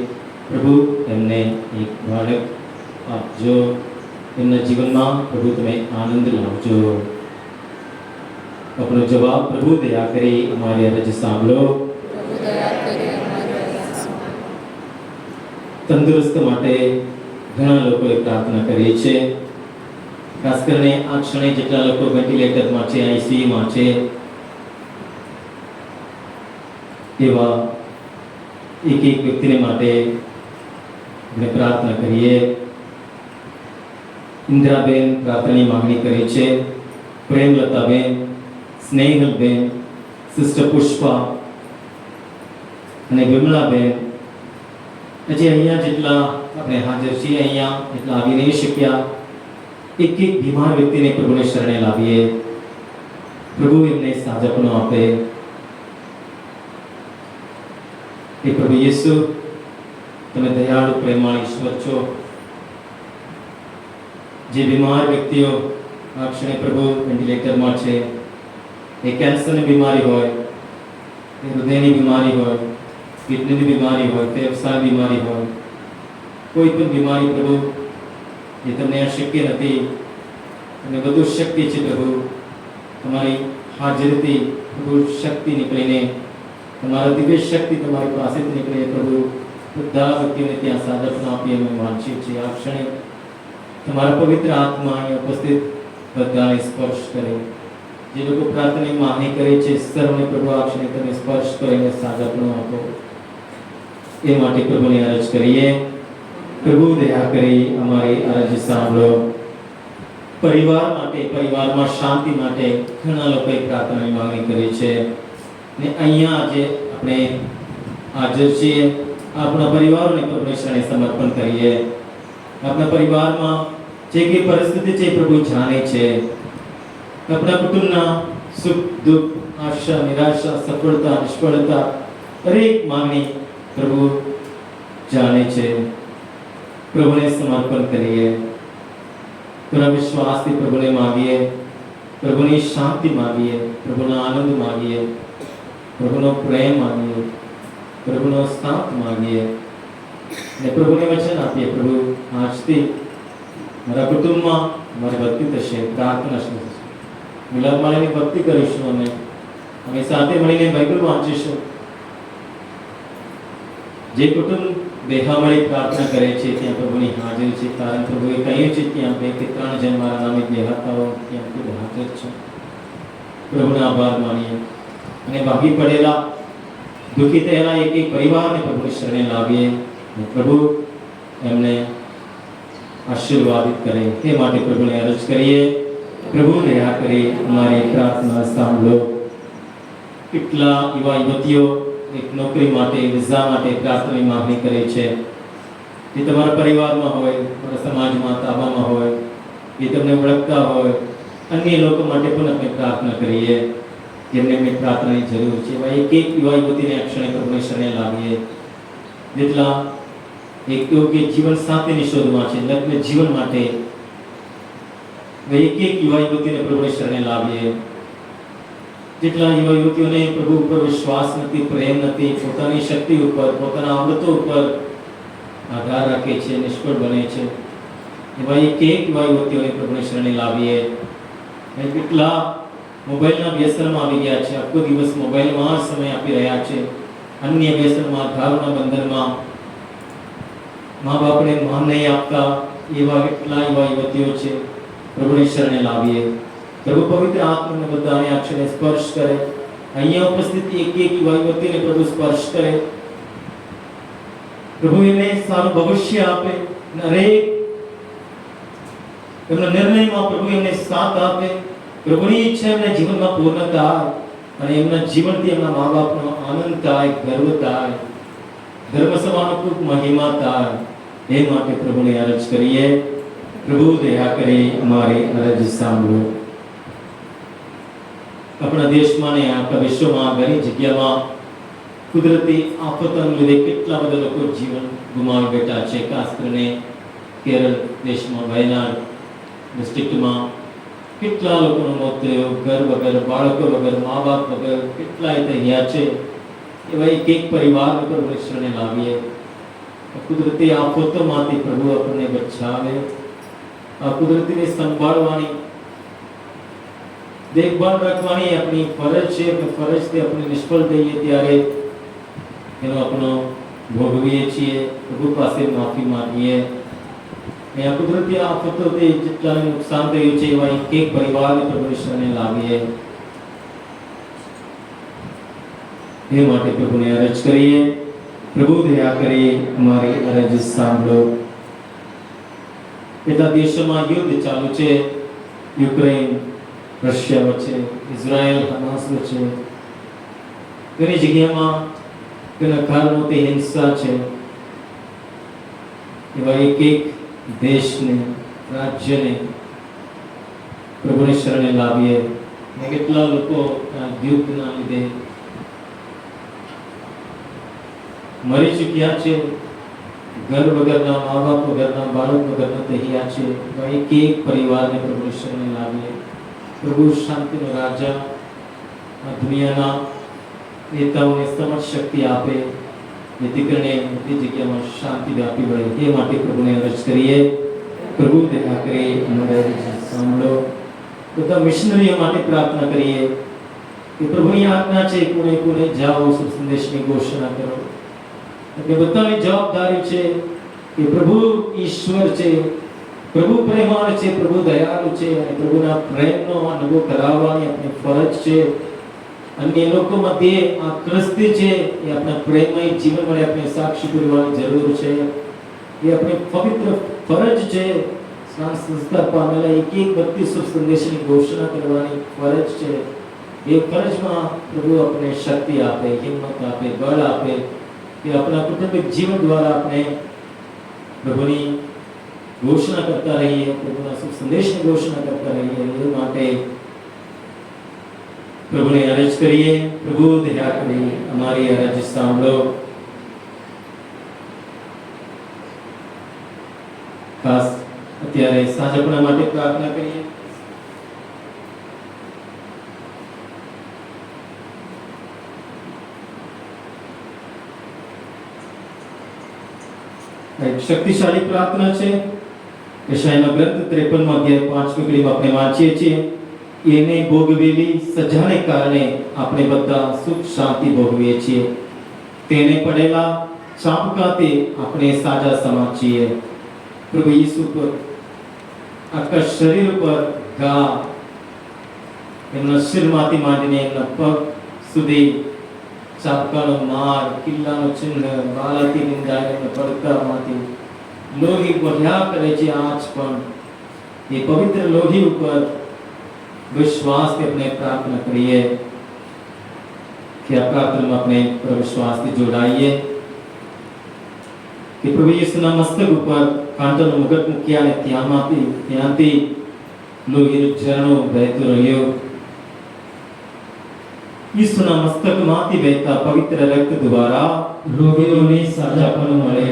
પ્રભુ એમને એક બાળક આપજો, એમના જીવનમાં પ્રભુ તમે આનંદ લાવજો. આપણો જવાબ પ્રભુ દયા કરી અમારી અરજ સાંભળો. તંદુરસ્ત માટે ઘણા લોકોએ પ્રાર્થના કરી છે. ખાસ કરીને આ ક્ષણે જેટલા લોકો વેન્ટિલેટરમાં છે, આઈસીયુમાં છે, એવા એક વ્યક્તિને માટે આપણે પ્રાર્થના કરીએ. ઇન્દ્રાબેન પ્રાર્થનાની માંગણી કરી છે. પ્રેમલતાબેન, સ્નેહલબેન, સિસ્ટર પુષ્પા અને વિમલાબેન, હજી અહીંયા જેટલા આપણે હાજર છીએ, અહીંયા એટલા આવી નહીં શક્યા, એક બીમાર વ્યક્તિને પ્રભુને શરણે લાવીએ. પ્રભુ એમને સાજાપણું આપે. એ પ્રભુ યેસુ તમે દયાળુ પ્રેમાળ ઈશ્વર છો. જે બીમાર વ્યક્તિઓ આ ક્ષણે પ્રભુ વેન્ટિલેટરમાં છે, એ કેન્સરની બીમારી હોય, એ હૃદયની બીમારી હોય, કિડનીની બીમારી હોય, ફેફસાની બીમારી હોય, કોઈ પણ બીમારી પ્રભુ જે તમને અશક્ય નથી, અને બધું શક્તિ છે પ્રભુ. તમારી હાજરીથી પ્રભુ શક્તિ નીકળીને, તમારા દિવ્ય શક્તિ તમારી પાસેથી નીકળે પ્રભુ. બધા વ્યક્તિઓને ત્યાં સાધન આપી અમે વાંચીએ છીએ. આ ક્ષણે તમારા પવિત્ર આત્મા અહીં ઉપસ્થિત બધાને સ્પર્શ કરે. જે લોકો પ્રાર્થનાની માંગણી કરે છે, સર્વને પ્રભુ આ ક્ષણે તમે સ્પર્શ કરીને સાધન આપો. એ માટે પ્રભુને અરજ કરીએ. પ્રભુ દયા કરી અમારી અરજ સાંભળો. પરિવાર માટે, પરિવારમાં શાંતિ માટે ઘણા લોકોએ પ્રાર્થનાની માંગણી કરી છે. ને અહીંયા આજે આપણે હાજર છીએ. આપણા પરિવારોને પ્રભુ શરણે સમર્પણ કરીએ. આપણા પરિવારમાં જે કઈ પરિસ્થિતિ છે પ્રભુ જાણે છે. આપણા કુટુંબના સુખ દુઃખ, આશા નિરાશા, સફળતા નિષ્ફળતા, દરેક માંગણી પ્રભુ જાણે છે. પ્રભુને સમર્પણ કરીએ. પૂરા વિશ્વાસથી પ્રભુને માંગીએ. પ્રભુની શાંતિ માંગીએ, પ્રભુનો આનંદ માંગીએ, પ્રભુનો પ્રેમ માંગીએ, પ્રભુનો સાથ માંગીએ. અને પ્રભુને વચન આપીએ, પ્રભુ આજથી મારા કુટુંબમાં મારી ભક્તિ થશે, પ્રાર્થના થશે, મિલાપ મળીને ભક્તિ કરીશું. અમે સાથે મળીને બાઇબલ વાંચીશું. જે કુટુંબ બેહા મળી પ્રાર્થના કરે છે ત્યાં પ્રભુની હાજરી છે. કારણ પ્રભુએ કહ્યું છે ત્યાં 2 કે 3 જણ મારા નામે બેહાતા હોય ત્યાં પ્રભુ હાજર છે. પ્રભુનો આભાર માનીએ. અને ભાગી પડેલા, દુઃખી થયેલા એક પરિવારને પ્રભુની શરણે લાવીએ. પ્રભુ એમને આશીર્વાદિત કરે. તે માટે પ્રભુને અરજ કરીએ. પ્રભુ દયા કરી અમારી પ્રાર્થના સાંભળો. કેટલા યુવા યુવતીઓ એક નોકરી માટે, વિઝા માટે પ્રાર્થનાની માંગણી કરે છે. એ તમારા પરિવારમાં હોય, તમારા સમાજમાં, તાબામાં હોય, એ તમને ઓળખતા હોય, અન્ય લોકો માટે પણ આપણે પ્રાર્થના કરીએ જેમને એમની પ્રાર્થનાની જરૂર છે. એવા એક યુવા યુવતીને અક્ષણે પ્રભુને શરણે લાવીએ. જેટલા એક યોગ્ય જીવન સાથીની શોધમાં છે, લગ્ન જીવન માટે એક યુવા યુવતીને પ્રભુને શરણે લાવીએ. જેટલા યુવા યુવતીઓને પ્રભુ ઉપર વિશ્વાસ નથી, પ્રેમ નથી, પોતાની શક્તિ ઉપર, પોતાના આવડતો ઉપર આધાર રાખે છે, નિષ્ફળ બને છે, એવા એક યુવા યુવતીઓને પ્રભુને શરણે લાવીએ. કેટલા મોબાઈલના વ્યસનમાં આવી ગયા છે, આખો દિવસ મોબાઈલમાં સમય આપી રહ્યા છે, અન્ય વ્યસનમાં, દારૂના બંધનમાં, મા બાપને માન નહીં આપતા, એવા કેટલા યુવા યુવતીઓ છે. પ્રભુની શરણે લાવીએ. પ્રભુ પવિત્ર આત્માને બધાને આ ક્ષણે સ્પર્શ કરે. અહીંયા ઉપસ્થિત એક યુવા યુવતીને પ્રભુ સ્પર્શ કરે, પ્રભુ એને સારું ભવિષ્ય આપે, દરેક એમના નિર્ણયમાં પ્રભુ એમને સાથ આપે, પ્રભુની ઈચ્છા એમના જીવનમાં પૂર્ણ થાય અને એમના જીવનથી એમના મા બાપનો આનંદ થાય, ગર્વ થાય, ધર્મ સભાનો ખૂબ મહિમા થાય, એ માટે પ્રભુને અરજ કરીએ. પ્રભુ દયા કરી અમારી અરજ સાંભળો. આપણા દેશમાં ને આખા વિશ્વમાં ઘણી જગ્યામાં કુદરતી આફતોને લીધે કેટલા બધા લોકો જીવન ગુમાવી બેઠા છે. ખાસ કરીને કેરળ દેશમાં વયનાડ ડિસ્ટ્રિક્ટમાં કેટલા લોકોનું મોત થયું, ઘર વગર, બાળકો વગર, મા બાપ વગર કેટલાય થયા છે. એવા એક પરિવાર ઉપર શરણે લાવીએ. કુદરતી આફતોમાંથી પ્રભુ આપણને બચાવે. આ કુદરતીને સંભાળવાની, દેખભાળ રાખવાની આપણી ફરજ છે. ફરજથી આપણે નિષ્ફળ થઈએ ત્યારે એનો આપણો ભોગવીએ છીએ. પ્રભુ પાસે માફી માંગીએ. આ કુદરતી આફતોથી જેટલાને નુકસાન થયું છે એવા એક પરિવારને પ્રભુ શરણે લાવીએ. એ માટે પ્રભુને અરજ કરીએ. પ્રભુ દયા કરી અમારી અરજ સાંભળો. એટલા દેશોમાં યુદ્ધ ચાલુ છે. યુક્રેન રશિયા વચ્ચે, ઇઝરાયલ હમાસ વચ્ચે, ઘણી જગ્યામાં ઘણા કારણોથી હિંસા છે. એવા એક દેશને, રાજ્યને પ્રભુની શરણે લાવીએ. કેટલા લોકો યુદ્ધના લીધે મરી ચૂક્યા છે, ઘર વગરના, મા બાપ વગરના, બાળક વગરના થયા છે. એક પરિવારને પ્રભુ શરણે લાવીએ. પ્રભુ શાંતિનો રાજા આ દુનિયાના નેતાઓને સમજ શક્તિ આપે, જેથી કરીને બધી જગ્યામાં શાંતિ વ્યાપી વળે. એ માટે પ્રભુને અરજ કરીએ. પ્રભુ દયા કરી અમારે સાંભળો. બધા મિશનરીઓ માટે પ્રાર્થના કરીએ કે પ્રભુની આજ્ઞા છે, કોને કોને જાઓ, શુભ સંદેશની ઘોષણા કરો. એટલે બધાની જવાબદારી છે કે પ્રભુ ઈશ્વર છે, પ્રભુ પ્રેમાળ છે, પ્રભુ દયાળુ છે અને પ્રભુના પ્રેમનો અનુભવ કરાવવાની આપણી ફરજ છે. અન્ય લોકો મધ્યે આ ક્રિસ્તી છે એ આપણા પ્રેમમય જીવન માટે આપણે સાક્ષી પૂરવાની જરૂર છે. એ આપણી પવિત્ર ફરજ છે. સ્નાન સંસ્કાર પામેલા એક વ્યક્તિ શુભ સંદેશની ઘોષણા કરવાની ફરજ છે. એ ફરજમાં પ્રભુ આપણે શક્તિ આપે, હિંમત આપે, બળ આપે કે આપણા કુટુંબિક જીવન દ્વારા આપણે પ્રભુની ઘોષણા કરતા રહીએ, પ્રભુના શુભ સંદેશની ઘોષણા કરતા રહીએ. એ માટે પ્રભુને અરજ કરીએ. પ્રભુ દયા કરી અમારી અરજ સાંભળો. ખાસ અત્યારે સાંજપણા માટે પ્રાર્થના કરીએ. એક શક્તિશાળી પ્રાર્થના છે. યશાયાનો ગ્રંથ 53 અધ્યાય 5મી કડીમાં આપણે વાંચીએ છીએ, એને ભોગવેલી સજાને કારણે આપણે બધા સુખ શાંતિ ભોગવીએ છીએ. તેને પડેલા ચાબુકાથી આપણે સાજા સમા છીએ. પ્રભુ ઈસુ પર, આખા શરીર પર ઘા, એમના શિરમાંથી માંડીને એમના પગ સુધી ચાબકાનો માર, કિલ્લાનો ચિહ્ન, બાલાથી નિંદાયેલા પડકારમાંથી લોહી વહ્યા કરે છે. આજ પણ એ પવિત્ર લોહી ઉપર વિશ્વાસથી આપણે પ્રાર્થના કરીએ કે આ પ્રાર્થનામાં આપણે વિશ્વાસથી જોડાઈએ કે પ્રભુ ઈસુના મસ્તક ઉપર કાંટાનો મુગટ મૂક્યા અને ત્યાંથી લોહીનું ઝરણું વહેતું રહ્યું. ઈસુના મસ્તકમાંથી વહેતા પવિત્ર રક્ત દ્વારા રોગીઓને સાજાપણું મળે.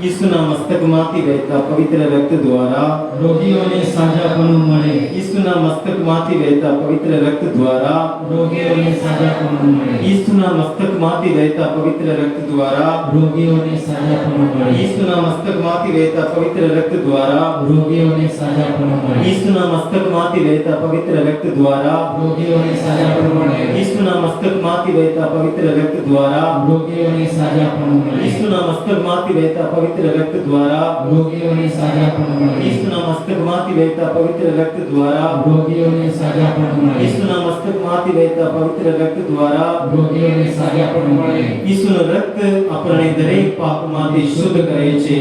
ઈસુના મસ્તકમાંથી વહેતા પવિત્ર રક્ત દ્વારા રોગીઓને સાજાપણું મળે. ઈસુના મસ્તકમાંથી વહેતા પવિત્ર રક્ત દ્વારા રોગીઓને સાજાપણું મળે. ઈસુના મસ્તકમાંથી વહેતા પવિત્ર રક્ત દ્વારા રોગીઓને સાજાપણું મળે. ઈસુના મસ્તકમાંથી વહેતા પવિત્ર રક્ત દ્વારા રોગીઓને સાજાપણું મળે. ઈસુના મસ્તકમાંથી વહેતા પવિત્ર રક્ત દ્વારા રોગીઓને સાજાપણું મળે. ઈસુના મસ્તકમાંથી વહેતા પવિત્ર રક્ત દ્વારા રોગીઓને સાજાપણું મળે. ઈસુના મસ્તકમાંથી વહેતા પવિત્ર પવિત્ર રક્ત દ્વારા રોગીઓને સાજાપણું મળે. ઈસુના મસ્તકમાંથી વહેતા પવિત્ર રક્ત દ્વારા રોગીઓને સાજાપણું મળે. ઈસુના મસ્તકમાંથી વહેતા પવિત્ર રક્ત દ્વારા રોગીઓને સાજાપણું મળે. ઈસુનું રક્ત આપણને દરેક પાપમાંથી શુદ્ધ કરે છે.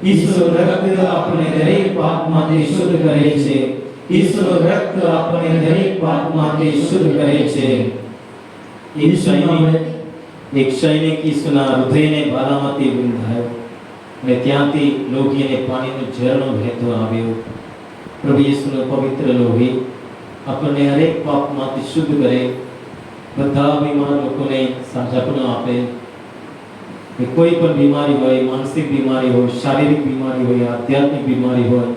ઈસુનું રક્ત આપણને દરેક પાપમાંથી શુદ્ધ કરે છે. ઈસુનું રક્ત આપણને દરેક પાપમાંથી શુદ્ધ કરે છે. એક સૈનિક ઈસુના હૃદયને ભાલામાંથી બંધાયો અને ત્યાંથી લોહી અને પાણીનું ઝરણું વહેતું આવ્યું. પ્રભુ ઈસુનું પવિત્ર લોહી આપણને હરેક પાપમાંથી શુદ્ધ કરે, બધા બીમાર લોકોને સાજાપણું આપે. કે કોઈ પણ બીમારી હોય, માનસિક બીમારી હોય, શારીરિક બીમારી હોય, આધ્યાત્મિક બીમારી હોય,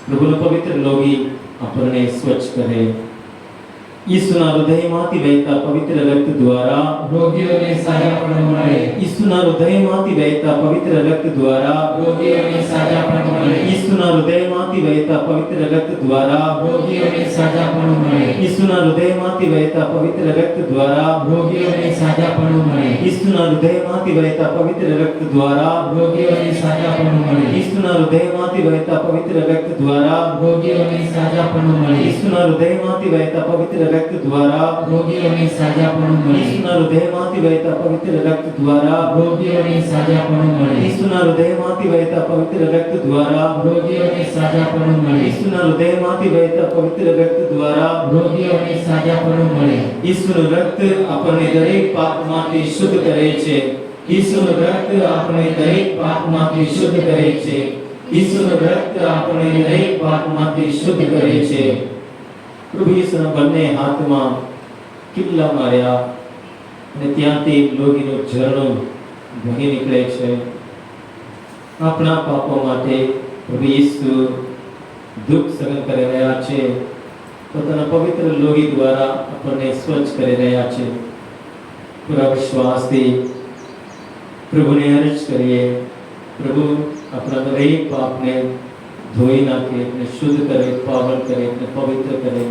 પ્રભુનું પવિત્ર લોહી આપણને સ્વચ્છ કરે. ઈસુના હૃદયમાંથી વહેતા પવિત્ર રક્ત દ્વારા રોગીઓને સાજાપણું મળે. ઈસુના હૃદયમાંથી વહેતા પવિત્ર રક્ત દ્વારા રોગીઓને સાજાપણું મળે. ઈસુના હૃદયમાંથી વહેતા પવિત્ર રક્ત દ્વારા રોગીઓને સાજાપણું મળે. ઈસુના હૃદયમાંથી વહેતા પવિત્ર રક્ત દ્વારા રોગીઓને સાજાપણું મળે. ઈસુના હૃદયમાંથી વહેતા પવિત્ર રક્ત દ્વારા રોગીઓને સાજાપણું મળે. ઈસુના હૃદયમાંથી વહેતા પવિત્ર રક્ત દ્વારા રોગીઓને સાજાપણું મળે. ઈસુના હૃદયમાંથી વહેતા પવિત્ર રક્ત દ્વારા રોગીઓને સાજાપણું મળે. ઈસુના હૃદયમાંથી વહેતા પવિત્ર રક્ત દ્વારા રોગીઓને સાજાપણું મળે. ઈસુના હૃદયમાંથી વહેતા પવિત્ર રક્ત દ્વારા રોગીઓને સાજાપણું મળે. ઈસુના હૃદયમાંથી વહેતા પવિત્ર રક્ત દ્વારા રોગીઓને સાજાપણું મળે. ઈસુનું રક્ત આપણને દરેક પાપમાંથી શુદ્ધ કરે છે. ઈસુનું રક્ત આપણને દરેક પાપમાંથી શુદ્ધ કરે છે. ઈસુનું રક્ત આપણને દરેક પાપમાંથી શુદ્ધ કરે છે. પ્રભુ ઈસુના બંને હાથમાં કિલ્લા માર્યા અને ત્યાંથી લોહીનું ઝરણું વહી નીકળે છે. આપણા પાપો માટે પ્રભુ ઈસુ દુઃખ સહન કરી રહ્યા છે. પોતાના પવિત્ર લોહી દ્વારા આપણને સ્વચ્છ કરી રહ્યા છે. પૂરા વિશ્વાસથી પ્રભુને અરજ કરીએ, પ્રભુ આપણા દરેક પાપને ધોઈ નાખે, અને શુદ્ધ કરે, પાવન કરે, અને પવિત્ર કરે.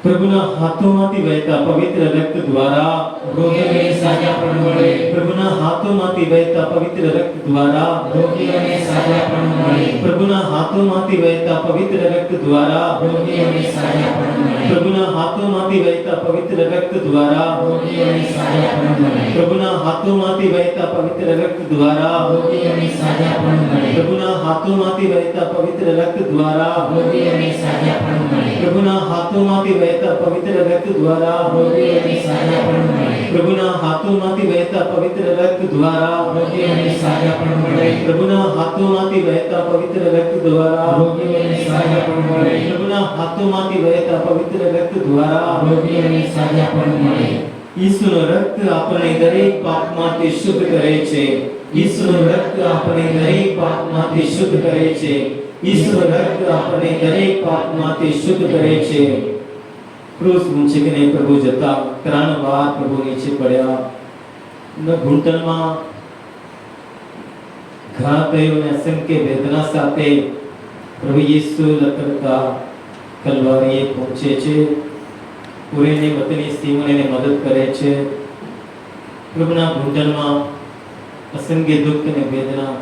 પ્રભુના હાથોમાંથી વહેતા પવિત્ર રક્ત દ્વારા રોગીઓને સાજાપણું મળે. પ્રભુના હાથોમાંથી વહેતા પવિત્ર રક્ત દ્વારા રોગીઓને સાજાપણું મળે. પ્રભુના હાથોમાંથી વહેતા પવિત્ર રક્ત દ્વારા રોગીઓને સાજાપણું મળે. પ્રભુના હાથોમાંથી વહેતા પવિત્ર રક્ત દ્વારા રોગીઓને સાજાપણું મળે. પ્રભુના હાથોમાંથી વહેતા પવિત્ર રક્ત દ્વારા રોગીઓને સાજાપણું મળે. પ્રભુના હાથોમાંથી વહેતા પવિત્ર રક્ત દ્વારા રોગીઓને સાજાપણું મળે. પ્રભુના હાથોમાંથી વહેતા પવિત્ર રક્ત દ્વારા રોગીઓને સાજાપણું મળે. પ્રભુના હાથોમાંથી વહેતા પવિત્ર રક્ત દ્વારા રોગીઓને સાજાપણું મળે. પ્રભુના હાથોમાંથી વહેતા પવિત્ર રક્ત દ્વારા રોગીઓને સાજાપણું મળે. પ્રભુના હાથોમાંથી વહેતા પવિત્ર રક્ત દ્વારા રોગીઓને સાજાપણું મળે. ઈસુનું રક્ત આપણને દરેક પાપમાંથી શુદ્ધ કરે છે. ઈસુનું રક્ત આપણને દરેક પાપમાંથી શુદ્ધ કરે છે. ઈસુનું રક્ત આપણને દરેક પાપમાંથી શુદ્ધ કરે છે. ક્રૂસ મૂંચીને પ્રભુ જતા ત્રણ પ્રભુ નીચે પડ્યા. ઘૂંટણમાં ઘા થયો અને અસંખ્ય વેદના સાથે પ્રભુ ઈસુ લખતા કલવારીએ પહોંચે છે. પૂરેને વતની સીમોને મદદ કરે છે. પ્રભુના ઘૂંટણમાં અસંખ્ય દુઃખ અને વેદના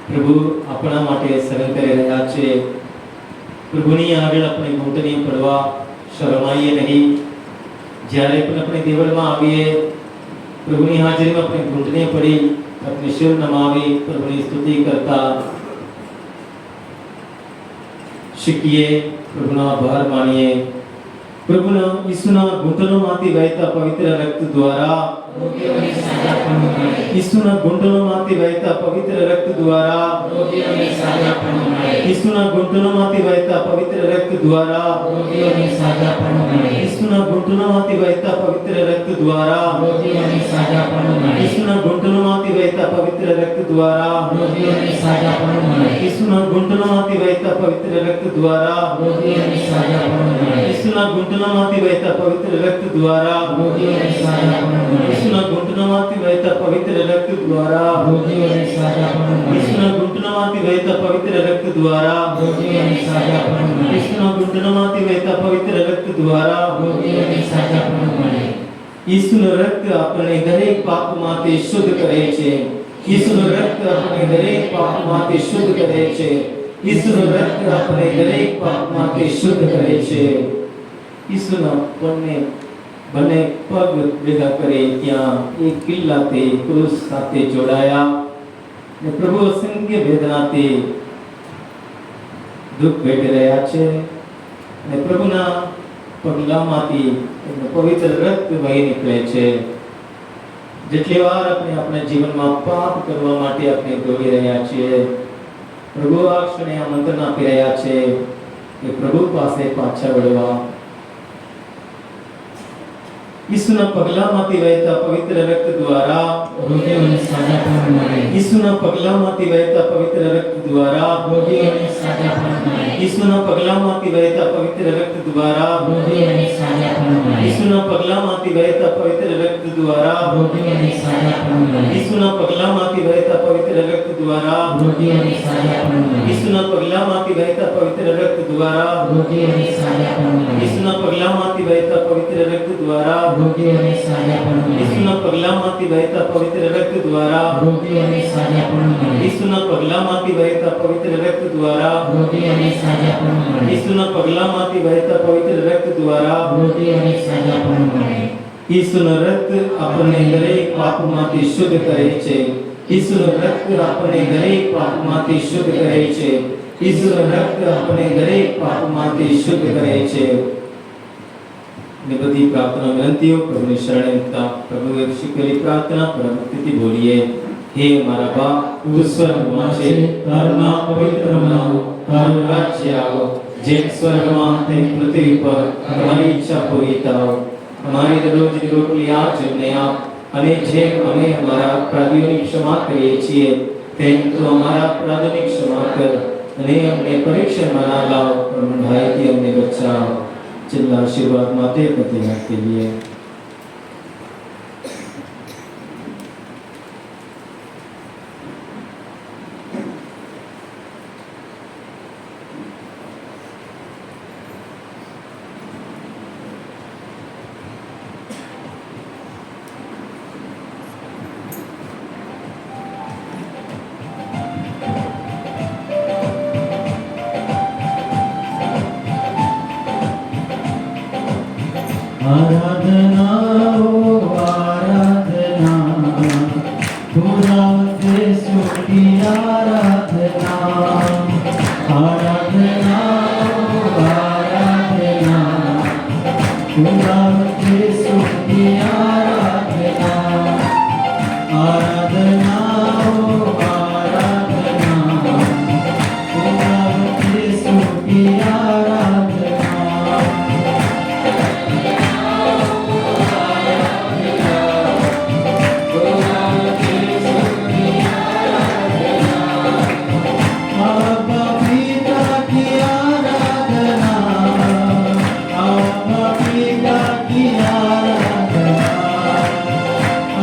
પ્રભુ આપણા માટે સહન કરી રહ્યા છે. પ્રભુની આગળ આપણે ઘૂંટણી પડવા શરમાઈએ નહીં. જ્યારે પણ આપણે દેવળમાં આવીએ, પ્રભુની હાજરીમાં આપણે ઘૂંટણી પડી આપણે શિર નમાવી પ્રભુની સ્તુતિ કરતા શીખીએ, પ્રભુનો આભાર માનીએ. પ્રભુના ઈસુના ઘૂંટણોમાંથી વહેતા પવિત્ર રક્ત દ્વારા રોગીઓને સાજાપણું મળે. ઈસુના ઘૂંટણોમાંથી વહેતા પવિત્ર રક્ત દ્વારા રોગીઓને સાજાપણું મળે. ઈસુના ઘૂંટણોમાંથી વહેતા પવિત્ર રક્ત દ્વારા રોગીઓને સાજાપણું મળે. ઈસુના ઘૂંટણોમાંથી વહેતા પવિત્ર રક્ત દ્વારા રોગીઓને સાજાપણું મળે. ઈસુના ઘૂંટણોમાંથી વહેતા પવિત્ર રક્ત દ્વારા રોગીઓને સાજાપણું મળે. ઈસુના ઘૂંટણોમાંથી વહેતા પવિત્ર રક્ત દ્વારા રોગીઓને સાજાપણું મળે. ઈસુના ઘૂંટણોમાંથી વહેતા પવિત્ર રક્ત દ્વારા રોગીઓને સાજાપણું મળે. ઈસુના ઘૂંટણોમાંથી વહેતા પવિત્ર રક્ત દ્વારા રોગીઓને સાજાપણું મળે. ઈસુના ઘૂંટણોમાંથી વહેતા પવિત્ર રક્ત દ્વારા રોગીઓને સાજાપણું મળે. ઈસુના ઘૂંટણોમાંથી વહેતા પવિત્ર રક્ત દ્વારા રોગીઓને સાજાપણું મળે. ઈસુનું રક્ત આપણને દરેક પાપમાંથી શુદ્ધ કરે છે. ઈસુનું રક્ત આપણે દરેક પાપમાંથી શુદ્ધ કરે છે. ઈસુનું રક્ત આપણે દરેક પાપમાંથી શુદ્ધ કરે છે. ઈસુના બંને પગ ભેગા કરે ત્યાં એક કિલ્લાથી ક્રૂસ સાથે જોડાયા ને પ્રભુ અસંખ્ય વેદનાથી દુઃખ વેઠી રહ્યા છે અને પ્રભુના પગલામાંથી એમનું પવિત્ર રક્ત વહી નીકળે છે. જેટલી વાર આપણે આપણા જીવનમાં પાપ કરવા માટે આપણે દોડી રહ્યા છીએ, પ્રભુ આ ક્ષણે આમંત્રણ આપી રહ્યા છે કે પ્રભુ પાસે પાછા વળવા. ઈસુના પગલામાંથી વહેતા પવિત્ર રક્ત દ્વારા રોગીઓને સાજાપણું મળે. ઈસુના પગલામાંથી વહેતા પવિત્ર રક્ત દ્વારા રોગીઓને સાજાપણું મળે. ઈસુના પગલામાંથી વહેતા પવિત્ર રક્ત દ્વારા રોગીઓને સાજાપણું મળે. ઈસુના પગલામાંથી વહેતા પવિત્ર રક્ત દ્વારા રોગીઓને સાજાપણું મળે. ઈસુના પગલામાંથી વહેતા પવિત્ર રક્ત દ્વારા રોગીઓને સાજાપણું મળે. ઈસુના પગલામાંથી વહેતા પવિત્ર રક્ત દ્વારા રોગીઓને સાજાપણું મળે. ઈસુના પગલામાંથી વહેતા પવિત્ર રક્ત દ્વારા રોગીઓને સાજાપણું મળે. ઈસુના પગલામાંથી વહેતા પવિત્ર રક્ત દ્વારા રોગીઓને સાજાપણું મળે. ઈસુના પગલામાંથી વહેતા પવિત્ર રક્ત દ્વારા રોગીઓને સાજાપણું મળે. ઈસુના પગલામાંથી વહેતા પવિત્ર રક્ત દ્વારા રોગીઓને સાજાપણું મળે. ઈસુનું રક્ત આપણને દરેક પાપમાંથી શુદ્ધ કરે છે. ઈસુનું રક્ત આપણને દરેક પાપમાંથી શુદ્ધ કરે છે. ઈસુનું રક્ત આપણને દરેક પાપમાંથી શુદ્ધ કરે છે. ને બધી પ્રાર્થના વિનંતીઓ પ્રભુની શરણે મૂકતા પ્રભુએ શીખવેલી પ્રાર્થના પરમ ભક્તિથી બોલીએ. હે મારા બાપ, તું સ્વર્ગમાં છે, તારું નામ પવિત્ર બનાવો, તારું રાજ્ય આવો, જેમ સ્વર્ગમાં તેમ પૃથ્વી પર તમારી ઈચ્છા પૂરી થાવ. અમારી દરરોજની રોટલી આજ અમને આપ, અને જેમ અમે અમારા અપરાધીઓની ક્ષમા કરીએ છીએ તેમ તું અમારા અપરાધોની ક્ષમા કર, અને અમને પરીક્ષામાં ના લાવ, પણ બુરાઈથી અમને બચાવ. છેલ્લા આશીર્વાદ માટે પ્રતિજ્ઞા કરીએ. आराधना ओ आराधना, खुदावंदे सुखी आराधना. आराधना ओ आराधना, खुदावंदे सुखी आराधना. आराधना ओ आराधना, खुदावंदे सुखी आराधना. आबा पिता की आराधना, आबा पिता की आराधना,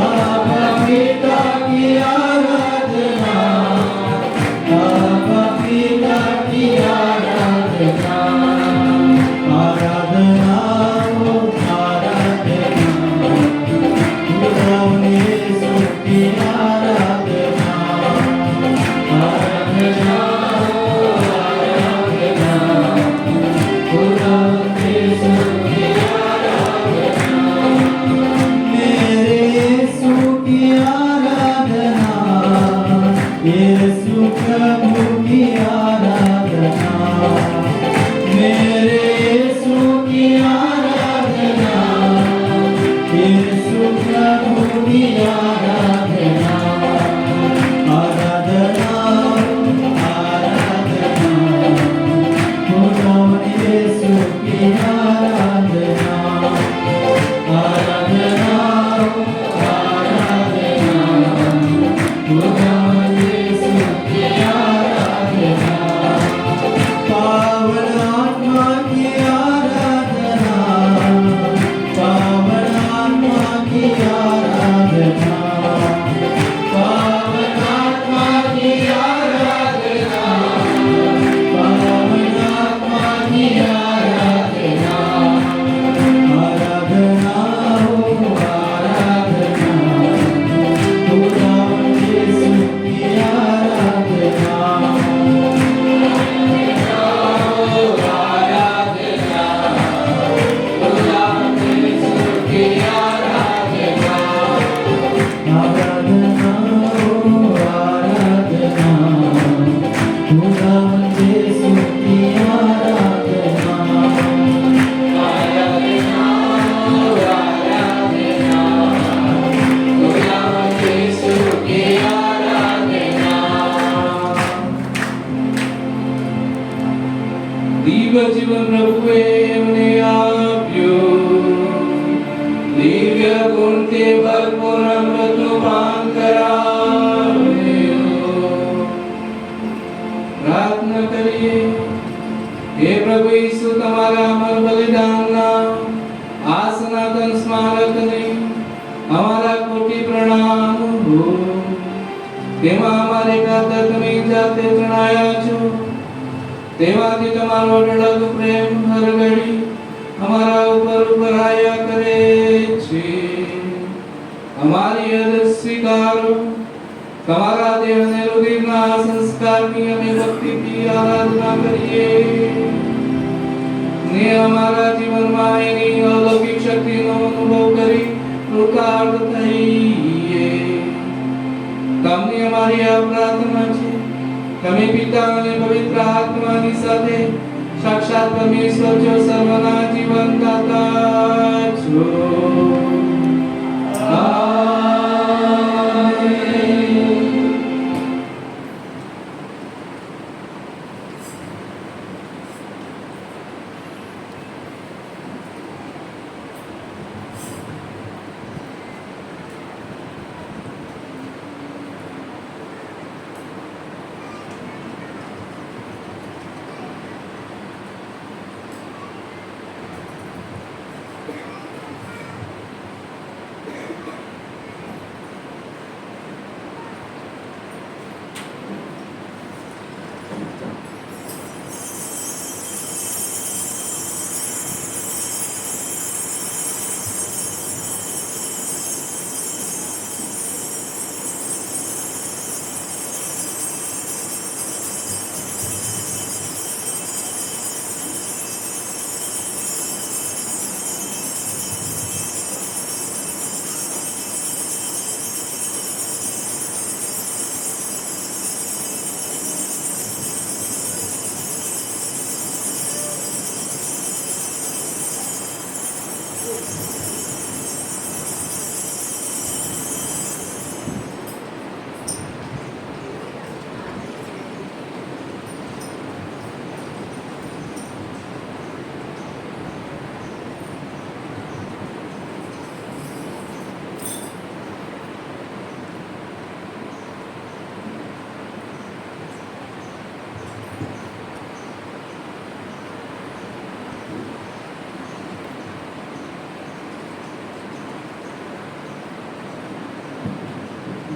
आबा पिता की आराधना, आबा पिता की आराधना. आराधना ओ आराधना, खुदावंदे सुखी आराधना. आराधना ओ आराधना, खुदावंदे सुखी आराधना. मेरे यीशु की आराधना, यीशु प्रभु की आराधना. मेरे यीशु की आराधना, यीशु प्रभु की आराधना. आराधना आराधना, खुदावंदे सुखी आराधना. आराधना आराधना, खुदावंदे सुखी आराधना. पावन જીવન પ્રભુએ એમને આપ્યું. દિવ્ય ગુણથી ભરપૂર અમૃતનું પાન કરાવ્યું. પ્રાર્થના કરીએ. હે પ્રભુ ઈસુ, તમારા અમર બલિદાનના આ સનાતન સ્મારકને અમારા કોટી પ્રણામ હો. તેમાં અમારે ખાતર તમે જાતે જણાયા છો, તેમાંથી તમારો અઢળક પ્રેમ હર ઘડી અમારા ઉપર આયા કરે છે. અમારી અરજ સ્વીકારો. તમારા દેહ અને રુધિરના સંસ્કારની અમે ભક્તિથી આરાધના કરીએ ને અમારા જીવનમાં એની અલૌકિક શક્તિનો અનુભવ કરી કૃતાર્થ થઈએ. તમને અમારી આ પ્રાર્થના છે. તમે પિતા અને પવિત્ર આત્માની સાથે સાક્ષાત પરમેશ્વર છો, સર્વના જીવનદાતા છો.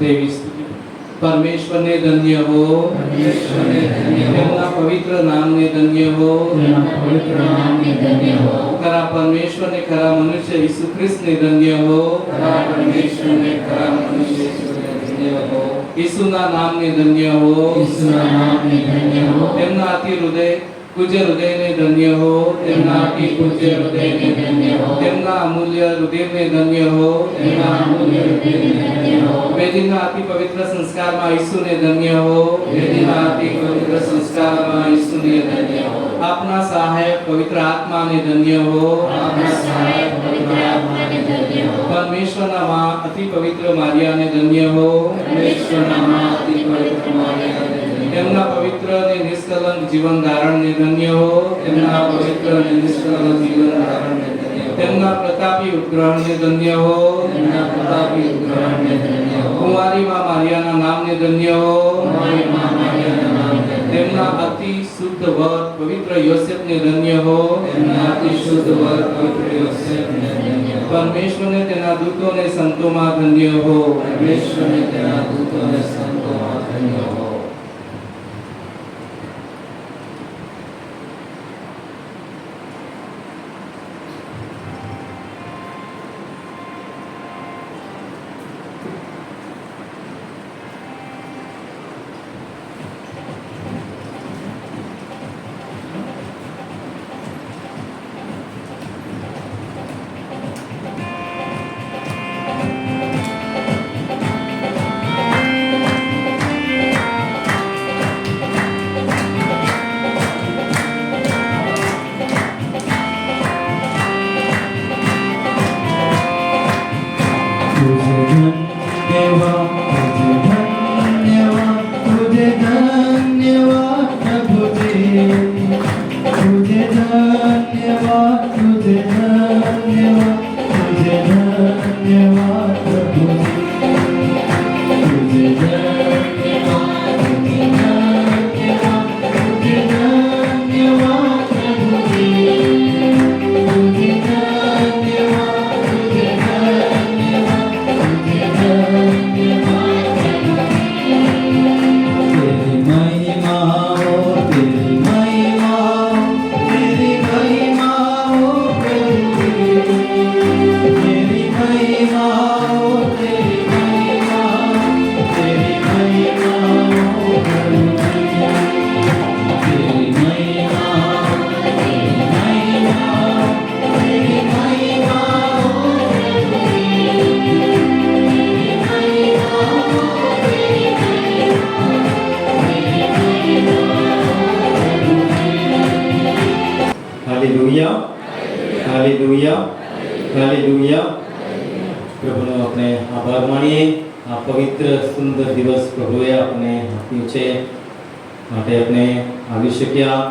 દેવી સ્તુતિ. પરમેશ્વરને ધન્ય હો, પરમેશ્વરને ધન્ય હો, તેમના પવિત્ર નામને ધન્ય હો, તેના પવિત્ર નામને ધન્ય હો, ખરા પરમેશ્વરને ખરા મનુષ્ય ઈસુ ખ્રિસ્તને ધન્ય હો, ખરા પરમેશ્વરને ખરા મનુષ્ય ઈસુને ધન્ય હો, ઈસુના નામને ધન્ય હો, ઈસુના નામને ધન્ય હો, તેમના અતિ હૃદય પૂજ્ય હૃદયને ધન્ય હો, તેમના અતિ પૂજ્ય હૃદયને ધન્ય હો, તેમના અમૂલ્ય રુધિરને ધન્ય હો, તેમના અમૂલ્ય હૃદયને ધન્ય હો, વેદીના અતિ પવિત્ર સંસ્કારમાં ઈસુને ધન્ય હો, વેદીના અતિ પવિત્ર સંસ્કારમાં ઈસુને ધન્ય હો, આપના સહાયક પવિત્ર આત્માને ધન્ય હો, આપના સહાયક પવિત્ર આત્માને ધન્ય હો, પરમેશ્વરના માં અતિ પવિત્ર મારિયાને ધન્ય હો, પરમેશ્વરના માં અતિ પવિત્ર મારિયાને ધન્ય હો, તેમના પવિત્ર અને નિષ્કલંક જીવન ધારણને ધન્ય હો, તેમના પવિત્ર અને નિષ્કલંક જીવન ધારણને ધન્ય હો, તેમના પ્રતાપી ઉદ્ગ્રહણને ધન્ય હો, તેમના પ્રતાપી ઉદ્ગ્રહણને ધન્ય હો, કુંવારી માં મારિયાના નામને ધન્ય હો, કુંવારી માં મારિયાના નામને ધન્ય હો, તેમના અતિ શુદ્ધ વર પવિત્ર યોસેફને ધન્ય હો, તેમના અતિ શુદ્ધ વર પવિત્ર યોસેફને ધન્ય હો, પરમેશ્વરને તેના દૂતો અને સંતોમાં ધન્ય હો, પરમેશ્વરને તેના દૂતો અને સંતોમાં ધન્ય હો. Hallelujah, hallelujah, hallelujah. પ્રભુનો આપણે આભાર માનીએ. આ પવિત્ર સુંદર દિવસ પ્રભુએ આપણે આપ્યું છે માટે આપણે આવી શક્યા.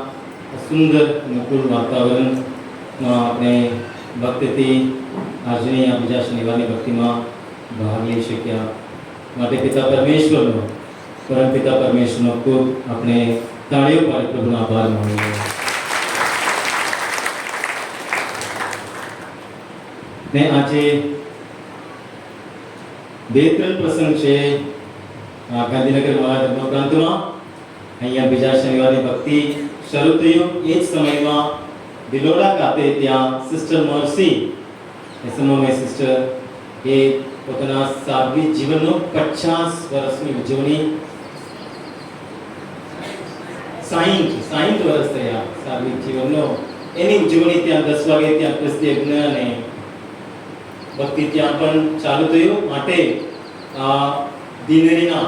આ સુંદર અનુકૂળ વાતાવરણમાં આપણે ભક્તિથી આજની આ બીજા શનિવારની ભક્તિમાં ભાગ લઈ શક્યા માટે પિતા પરમેશ્વરનો, પરમ પિતા પરમેશ્વરનો ખૂબ આપણે તાળીઓ પાડી પ્રભુનો આભાર માનીએ. ને આજે 2-3 પ્રસંગ છે ગાંધીનગર મહાધર્મ પ્રાંતમાં. અહીંયા બીજા શનિવારની ભક્તિ શરૂ થયું એ જ સમયમાં બિલોડા ખાતે ત્યાં સિસ્ટર મર્સી એ સમયમાં સિસ્ટર એ પોતાના સાર્વજનિક જીવનનો 50 વર્ષની ઉજવણી 60 વર્ષ થયા સાર્વજનિક જીવનનો એની ઉજવણી ત્યાં 10 વાગે ત્યાં ક્રિસ્તી યજ્ઞ અને ભક્તિ ત્યાં પણ ચાલુ થયું માટે આ દિનરીના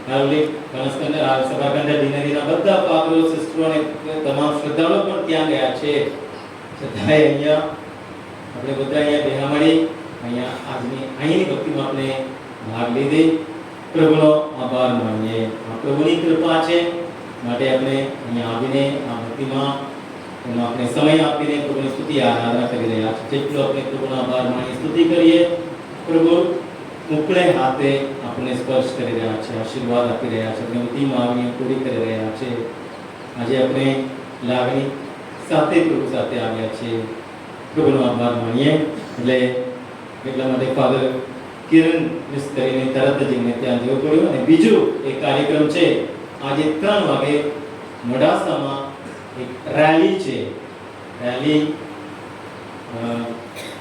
હાર્દિક કનસ્કંદર સભાખંડ દિનરીના બધા પાત્રો સિસ્ટરો અને તમામ શ્રદ્ધાળુઓ પણ ત્યાં ગયા છે. છતાંય અહીંયા આપણે બધા અહીંયા ભેગા મળી અહીંયા અહીંની ભક્તિમાં આપણે ભાગ લીધી. પ્રભુનો આભાર માનીએ. આ પ્રભુની કૃપા છે માટે આપણે અહીંયા આવીને આ ભક્તિમાં એમાં આપણે સમય આપીને પ્રભુની સ્તુતિ આરાધના કરી રહ્યા છીએ. જેટલો આપણે પ્રભુનો આભાર માની સ્તુતિ કરીએ, પ્રભુ ઉપલે હાથે આપણને સ્પર્શ કરી રહ્યા છે, આશીર્વાદ આપી રહ્યા છે, આપણી બધી માંગણીઓ પૂરી કરી રહ્યા છે. આજે આપણે લાગણી સાથે પ્રભુ સાથે આવ્યા છીએ. પ્રભુનો આભાર માનીએ. એટલા માટે ફાધર કિરણ મિસ કરીને તરત જ એમને ત્યાં જવું પડ્યું. અને બીજું એક કાર્યક્રમ છે આજે 3 વાગે મોડાસામાં એક રેલી છે. રેલી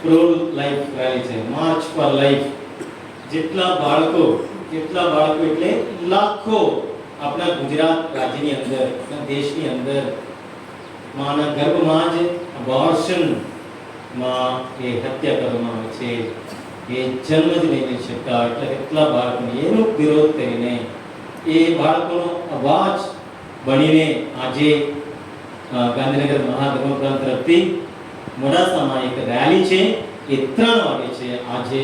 પ્રો લાઈફ રેલી છે, માર્ચ ફોર લાઈફ. જેટલા બાળકો એટલે લાખો આપણા ગુજરાત રાજ્યની અંદર, દેશની અંદર માના ગર્ભમાં જ અબોર્શન માં એ હત્યા કરવામાં આવે છે. એ જન્મ જ નહીં લઈ શકતા એટલે એટલા બાળકોને એનો વિરોધ કરીને એ બાળકોનો અવાજ બનીને આજે ગાંધીનગર મહાધર્મ પ્રાંત તરફથી મોડાસામાં એક રેલી છે. એ 3 વાગે છે. આજે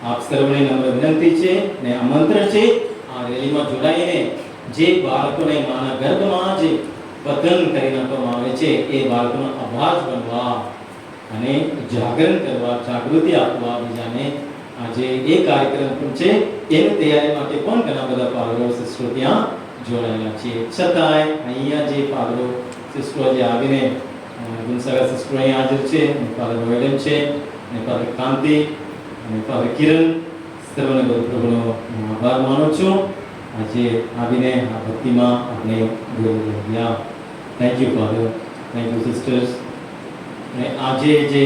આપ સર્વને નમ્ર વિનંતી છે ને આમંત્રણ છે આ રેલીમાં જોડાઈને જે બાળકોને માના ગર્ભમાં જ પતન કરી નાખવામાં આવે છે એ બાળકોનો અવાજ બનવા અને જાગરણ કરવા, જાગૃતિ આપવા બીજાને આજે એ કાર્યક્રમ પણ છે. એની તૈયારી માટે પણ ઘણા બધા પાદરો સિસ્ટરો ત્યાં જોડાયેલા છે. છતાંય અહીંયા જે પાદરો સિસ્ટરો જે આવીને ગુણસાગર સિસ્ટરો અહીંયા હાજર છે, ફાધર રોયડન છે અને ફાધર કાંતિ અને ફાધર કિરણ, સર્વને પ્રભુનો આભાર માનું છું. આજે આવીને આ ભક્તિમાં આપણે જોડ્યા. Thank you father, thank you sisters. અને આજે જે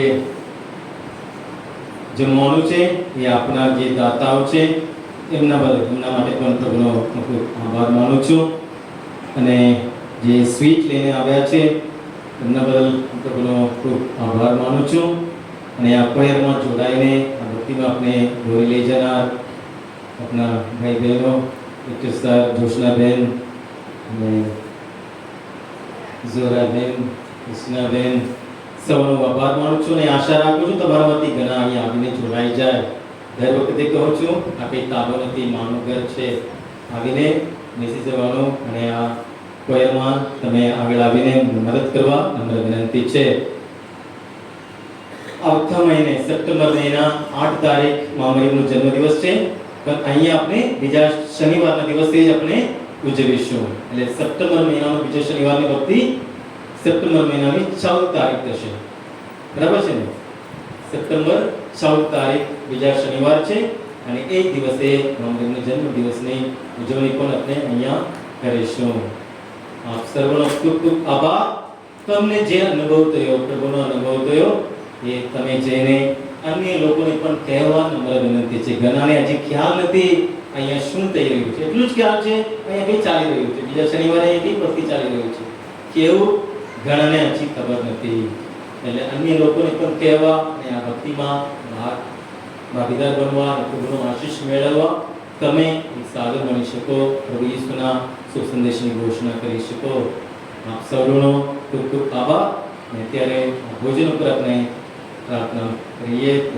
જમવાનું છે એ આપણા જે દાતાઓ છે એમના માટે પણ પ્રભુનો ખૂબ આભાર માનું છું. અને જે સ્વીટ લઈને આવ્યા છે એમના બદલ પ્રભુનો ખૂબ આભાર માનું છું. અને આ કોયરમાં જોડાઈને આ ભક્તિમાં આપણે દોરી લઈ જનાર આપણા ભાઈ બહેનો સર જોશનાબેન અને ઝોરાબેન, કૃષ્ણાબેન, સૌનો આભાર માનું છું. અને આશા રાખું છું તમારામાંથી ઘણા અહીંયા આવીને જોડાઈ જાય. દર વખતે કહું છું આ કંઈ તાબો નથી, માનું ઘર છે. આવીને બેસી જવાનું અને આ કોયરમાં તમે આગળ આવીને મદદ કરવા નમ્ર વિનંતી છે. આવતા મહિને સપ્ટેમ્બર મહિના 8 તારીખ મામરીનો જન્મદિવસ છે, પણ અહીંયા આપણે બીજા શનિવારના દિવસે જ આપણે ઉજવીશું. એટલે સપ્ટેમ્બર મહિનાનો બીજો શનિવારની ભક્તિ સપ્ટેમ્બર મહિનાની 14 તારીખ થશે. બરાબર છે ને? સપ્ટેમ્બર 14 તારીખ બીજા શનિવાર છે અને એ દિવસે મામરીનો જન્મદિવસની ઉજવણી પણ આપણે અહીંયા કરીશું. આપ સર્વનો ખૂબ ખૂબ આભાર. તમને જે અનુભવ થયો, પ્રભુનો અનુભવ થયો એ તમે જઈને અન્ય લોકોને પણ કહેવા નમ્ર વિનંતી છે. ઘણાને હજી ખ્યાલ નથી અહીંયા શું થઈ રહ્યું છે. એટલું જ ખ્યાલ છે અહીંયા કંઈ ચાલી રહ્યું છે, બીજા શનિવારે અહીંયા ભક્તિ ચાલી રહ્યું છે, કેવું ઘણાને હજી ખબર નથી. એટલે અન્ય લોકોને પણ કહેવા અને આ ભક્તિમાં ભાગીદાર બનવા અને પ્રભુનો આશીષ મેળવવા તમે સાધુ બની શકો, પ્રભુ ઈસુના શુભ સંદેશની ઘોષણા કરી શકો. આપ સૌનો ખૂબ ખૂબ આભાર. અને અત્યારે ભોજન ઉપર આપણે પ્રાર્થના કરીએ.